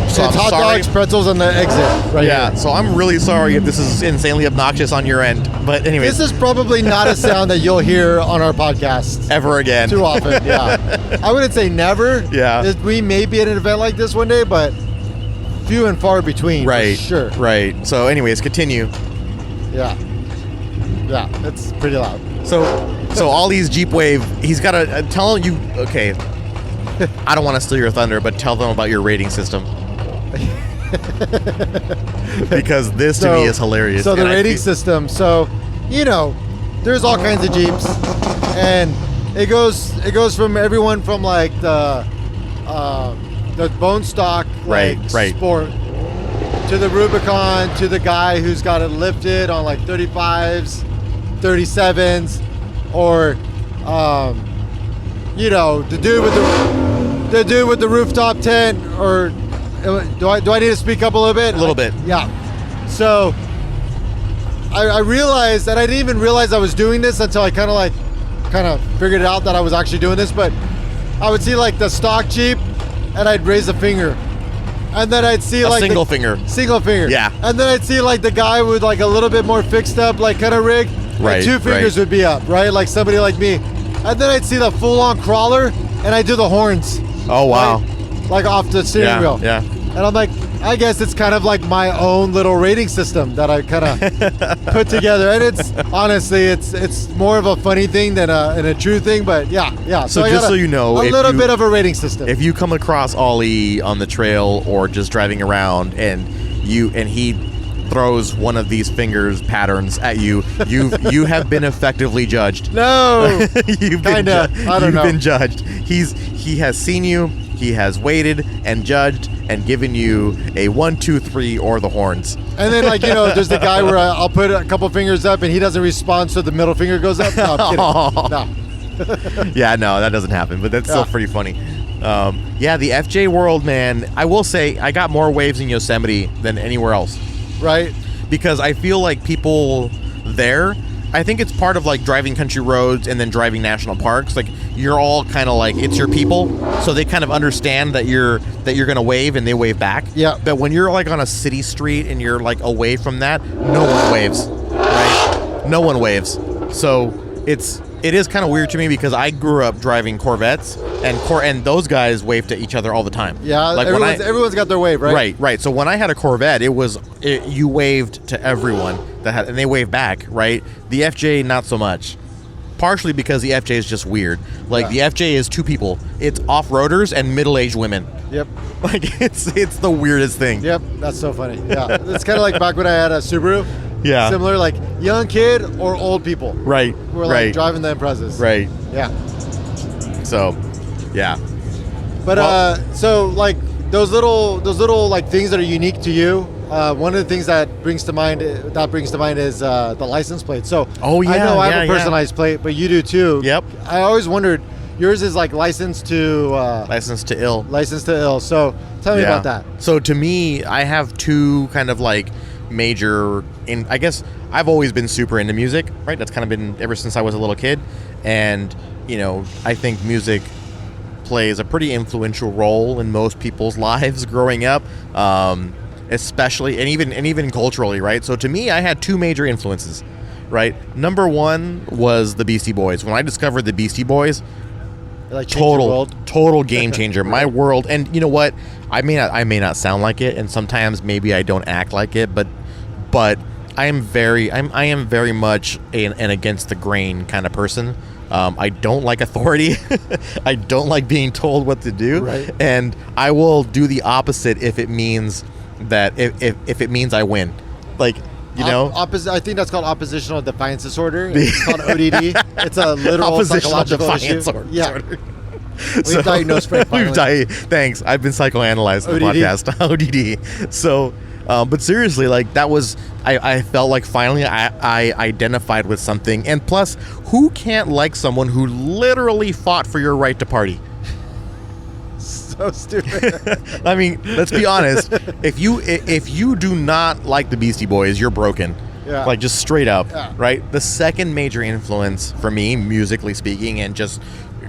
So It's I'm hot sorry. dogs, pretzels, and the exit right Yeah, here. so I'm really sorry if this is insanely obnoxious on your end, but anyways, This is probably not a sound that you'll hear on our podcast ever again. too often. Yeah, I wouldn't say never. Yeah. We may be at an event like this one day, but few and far between. for Right. sure. Right. So anyways, continue. Yeah. Yeah, it's pretty loud. So Ollie's Jeep Wave, he's got to tell you. Okay, I don't want to steal your thunder, but tell them about your rating system because this to me is hilarious. So the and I rating feel- system. So, there's all kinds of Jeeps, and it goes from everyone from like the bone stock like Right. sport to the Rubicon to the guy who's got it lifted on like 35s, 37s, or the dude with the rooftop tent. Or do I need to speak up a little bit? A little bit. Yeah. So I realized that I didn't even realize I was doing this until I kind of figured it out that I was actually doing this. But I would see like the stock Jeep, and I'd raise a finger, and then I'd see like single finger. single finger. Yeah. And then I'd see like the guy with like a little bit more fixed up like kind of rig. Right, And 2 fingers right. would be up, right? Like somebody like me. And then I'd see the full on crawler, and I do the horns. Oh wow. Right? Like off the steering wheel. Yeah. And I'm like, I guess it's kind of like my own little rating system that I kind of put together. And it's honestly, it's more of a funny thing than a true thing. But yeah. So I just got so you know, a if little you- bit of a rating system. If you come across Ollie on the trail or just driving around and he throws one of these fingers patterns at you, you have been effectively judged. No, you've been judged. He has seen you. He has waited and judged and given you a 1, 2, 3 or the horns. And then, like, there's the guy where I'll put a couple fingers up and he doesn't respond, so the middle finger goes up. No, I'm kidding. No. Yeah, no, that doesn't happen, but that's still pretty funny. The FJ world, man, I will say I got more waves in Yosemite than anywhere else. Right. Because I feel like people there, I think it's part of like driving country roads and then driving national parks. Like you're all kind of like, it's your people, so they kind of understand that you're gonna wave and they wave back. Yeah. But when you're like on a city street and you're like away from that, no one waves, right? No one waves. So it is kind of weird to me because I grew up driving Corvettes and those guys waved to each other all the time. Yeah, like everyone's got their wave, right? Right. So when I had a Corvette, you waved to everyone and they waved back, right? The FJ, not so much. Partially because the FJ is just weird. Like the FJ is two people. It's off-roaders and middle-aged women. Yep. Like it's the weirdest thing. Yep, that's so funny. Yeah, it's kind of like back when I had a Subaru. Yeah. Similar, like young kid or old people. Right. Who are like driving the Imprezas. Right. Yeah. So, yeah. But so like those little like things that are unique to you. One of the things that brings to mind is the license plate. So I know I have a personalized plate, but you do too. Yep. I always wondered, yours is like license to ill. License to ill. So tell me about that. So to me, I have two kind of like major I guess I've always been super into music, right? That's kind of been ever since I was a little kid, and I think music plays a pretty influential role in most people's lives growing up, especially and even culturally, right? So to me, I had two major influences, right? Number one was the Beastie Boys. When I discovered the Beastie Boys, like total game changer. My world. And you know what? I may not sound like it, and sometimes maybe I don't act like it, but I am very much an against the grain kind of person. I don't like authority. I don't like being told what to do, right. And I will do the opposite if it means that if it means I win, like. I think that's called oppositional defiance disorder. It's called ODD. It's a literal psychological issue. Yeah. We've diagnosed Frank finally. Thanks. I've been psychoanalyzed on the podcast. ODD. So, but seriously, like that was, I felt like finally I identified with something. And plus, who can't like someone who literally fought for your right to party? So stupid. I mean, let's be honest. If you do not like the Beastie Boys, you're broken. Yeah. Like just straight up, yeah. Right? The second major influence for me, musically speaking, and just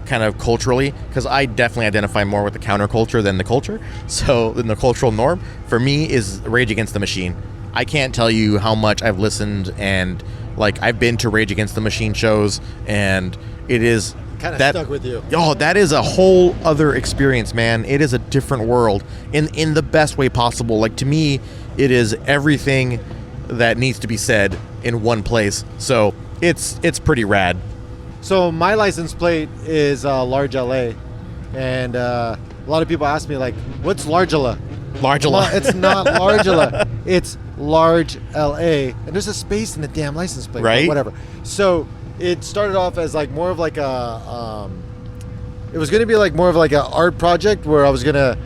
kind of culturally, because I definitely identify more with the counterculture than the culture. So, than the cultural norm, for me is Rage Against the Machine. I can't tell you how much I've listened and like I've been to Rage Against the Machine shows, and it is kind of stuck with you. Oh, that is a whole other experience, man. It is a different world in the best way possible. Like to me, it is everything that needs to be said in one place. So it's pretty rad. So my license plate is large LA, and a lot of people ask me like, "What's large LA?" Large LA. It's not large LA. It's large LA, and there's a space in the damn license plate, right? Whatever. So it started off as like more of like a it was going to be like more of like an art project where I was going to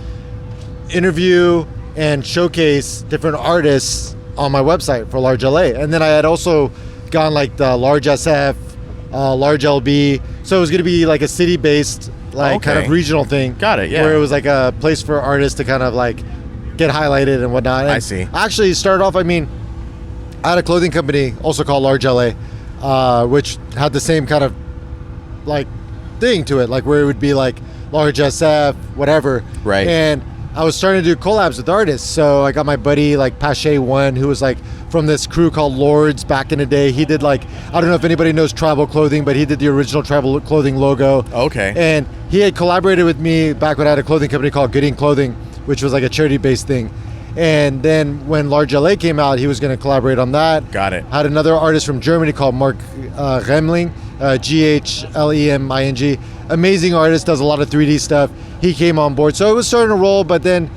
interview and showcase different artists on my website for large LA. And then I had also gone like the large SF, large LB. So it was going to be like a city based like kind of regional thing. Got it. Yeah. Where it was like a place for artists to kind of like get highlighted and whatnot. And I see. I actually started off, I had a clothing company also called Large LA. Which had the same kind of like thing to it, like where it would be like large SF, whatever. Right. And I was starting to do collabs with artists. So I got my buddy like Pache One, who was like from this crew called Lords back in the day. He did like, I don't know if anybody knows Tribal Clothing, but he did the original Tribal Clothing logo. Okay. And he had collaborated with me back when I had a clothing company called Gooding Clothing, which was like a charity-based thing. And then when Large LA came out, he was going to collaborate on that. Got it. Had another artist from Germany called Mark Remling, GHleming. Amazing artist, does a lot of 3D stuff. He came on board. So it was starting to roll, but then,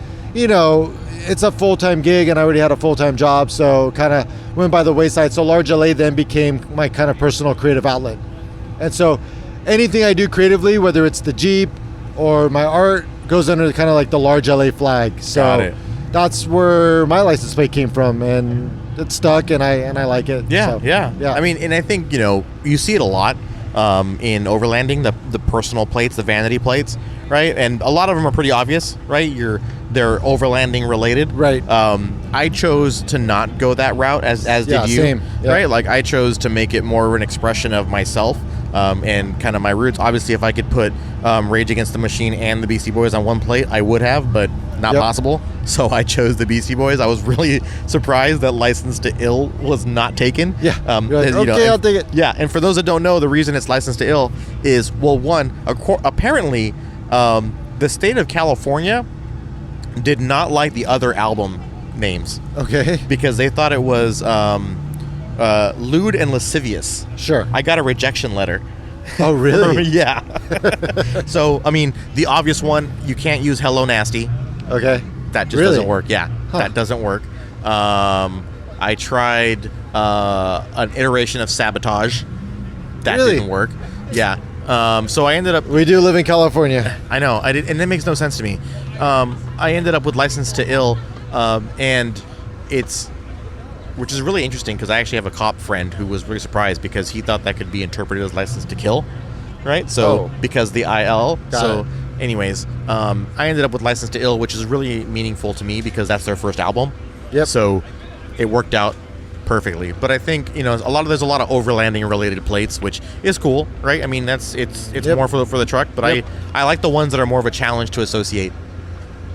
it's a full-time gig, and I already had a full-time job, so kind of went by the wayside. So Large LA then became my kind of personal creative outlet. And so anything I do creatively, whether it's the Jeep or my art, goes under kind of like the Large LA flag. So that's where my license plate came from, and it's stuck, and I like it. Yeah, so, yeah. I mean, and I think, you know, you see it a lot in overlanding, the personal plates, the vanity plates, right? And a lot of them are pretty obvious, right? They're overlanding related. Right. I chose to not go that route, as did you. Same. Yeah. Right? Like, I chose to make it more of an expression of myself and kind of my roots. Obviously, if I could put Rage Against the Machine and the Beastie Boys on one plate, I would have, but not possible. So I chose the Beastie Boys. I was really surprised that License to Ill was not taken. Yeah. I'll take it. Yeah, and for those that don't know, the reason it's License to Ill is, well, one, apparently the state of California did not like the other album names. Okay. Because they thought it was lewd and lascivious. Sure. I got a rejection letter. Oh, really? Yeah. So, I mean, the obvious one, you can't use Hello Nasty. Okay. That just doesn't work. Yeah, that doesn't work. I tried an iteration of Sabotage. That didn't work. Yeah. So I ended up... We do live in California. I know. I did, and that makes no sense to me. I ended up with License to Ill, and it's... Which is really interesting, because I actually have a cop friend who was really surprised because he thought that could be interpreted as License to Kill, right? So, because the IL. Anyways, I ended up with License to Ill, which is really meaningful to me because that's their first album. Yep. So it worked out perfectly. But I think, you know, there's a lot of overlanding related plates, which is cool, right? I mean, it's more for the truck, but I like the ones that are more of a challenge to associate.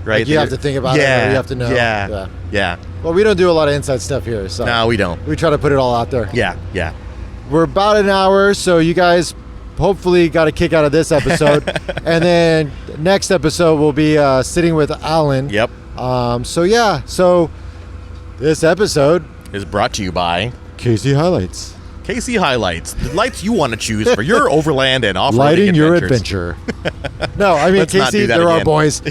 Right? Like you have to think about it, or you have to know. Yeah. Well, we don't do a lot of inside stuff here, so no, we don't. We try to put it all out there. Yeah. We're about an hour, so you guys hopefully got a kick out of this episode. And then next episode we'll be sitting with Alan. Yep. So this episode is brought to you by KC Hilites. KC Hilites, the lights you want to choose for your overland and off-roading lighting your adventure. No, I mean, KC, they're our boys.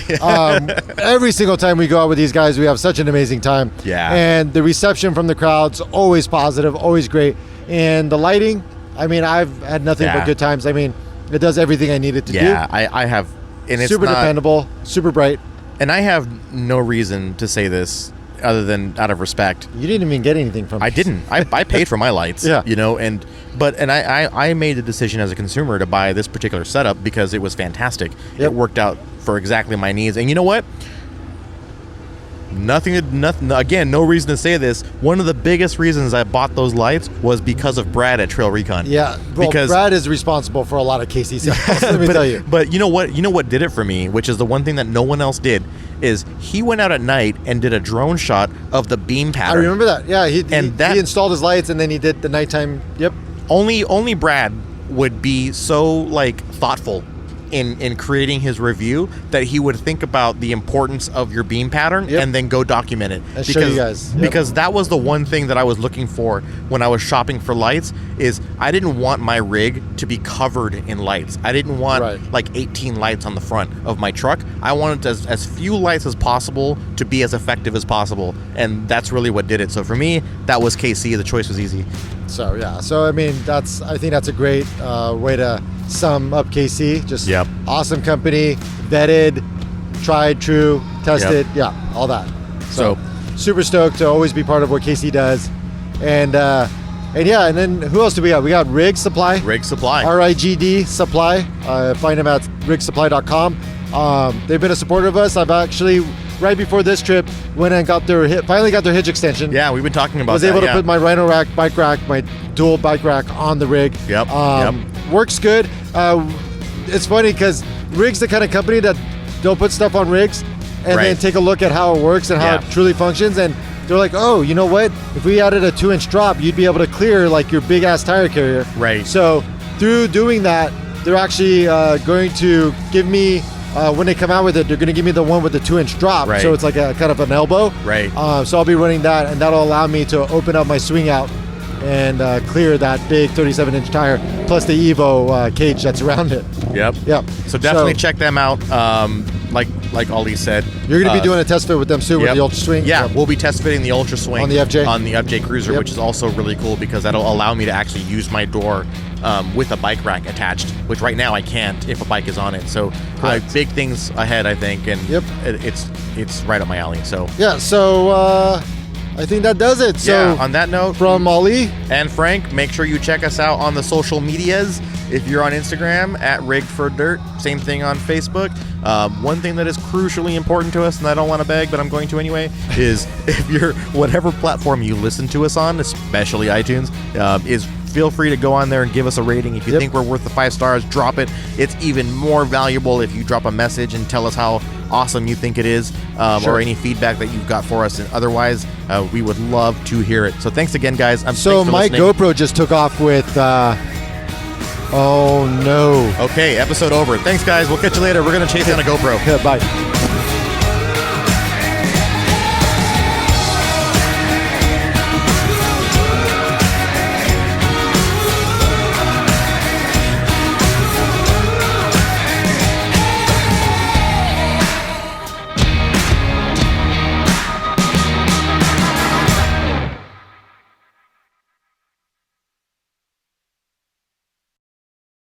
Every single time we go out with these guys, we have such an amazing time. Yeah. And the reception from the crowd's always positive, always great. And the lighting, I mean, I've had nothing but good times. I mean, it does everything I need it to do. Yeah, I have. And it's super dependable, super bright. And I have no reason to say this other than out of respect. You didn't even get anything from it. I didn't. I paid for my lights. Yeah. You know, and I made the decision as a consumer to buy this particular setup because it was fantastic. Yep. It worked out for exactly my needs. And you know what? Nothing. Again, no reason to say this. One of the biggest reasons I bought those lights was because of Brad at Trail Recon. Yeah, well, because Brad is responsible for a lot of KC sales. Let me tell you. But you know what? You know what did it for me, which is the one thing that no one else did, is he went out at night and did a drone shot of the beam pattern. I remember that. Yeah, he installed his lights and then he did the nighttime. Yep. Only Brad would be so thoughtful in creating his review that he would think about the importance of your beam pattern and then go document it. And show you guys. Yep. Because that was the one thing that I was looking for when I was shopping for lights, is I didn't want my rig to be covered in lights. I didn't want 18 lights on the front of my truck. I wanted as few lights as possible to be as effective as possible. And that's really what did it. So for me, that was KC. The choice was easy. So I mean, I think that's a great way to sum up KC. Just awesome company, vetted, tried, true, tested, all that. So super stoked to always be part of what KC does. And then who else do we got? We got Rig Supply. RIGD Supply. Find them at rigsupply.com. They've been a supporter of us. I've actually, right before this trip, went and finally got their hitch extension. Yeah, we've been talking about that. Was able to put my Rhino Rack bike rack, my dual bike rack on the rig. Works good. It's funny because Rig's the kind of company that they'll put stuff on rigs and then take a look at how it works and how it truly functions. And they're like, oh, you know what? If we added a 2-inch drop, you'd be able to clear like your big ass tire carrier. Right. So through doing that, they're actually going to give me, when they come out with it, they're going to give me the one with the 2-inch drop. Right. So it's like a kind of an elbow. Right. So I'll be running that, and that'll allow me to open up my swing out and clear that big 37-inch tire, plus the Evo cage that's around it. Yep. Yep. So definitely check them out. Like like Ali said. You're going to be doing a test fit with them soon with the Ultra Swing? Yeah, we'll be test fitting the Ultra Swing. On the FJ? On the FJ Cruiser, which is also really cool because that'll allow me to actually use my door with a bike rack attached, which right now I can't if a bike is on it. So big things ahead, I think, and it's right up my alley. So I think that does it. So on that note, from Ali and Frank, make sure you check us out on the social medias. If you're on Instagram, at Rigged for Dirt, same thing on Facebook. One thing that is crucially important to us, and I don't want to beg, but I'm going to anyway, is if you're, whatever platform you listen to us on, especially iTunes, is feel free to go on there and give us a rating. If you think we're worth the 5 stars, drop it. It's even more valuable if you drop a message and tell us how awesome you think it is, or any feedback that you've got for us. And otherwise, we would love to hear it. So thanks again, guys. So my GoPro just took off with... oh, no. Okay, episode over. Thanks, guys. We'll catch you later. We're going to chase down a GoPro. Bye.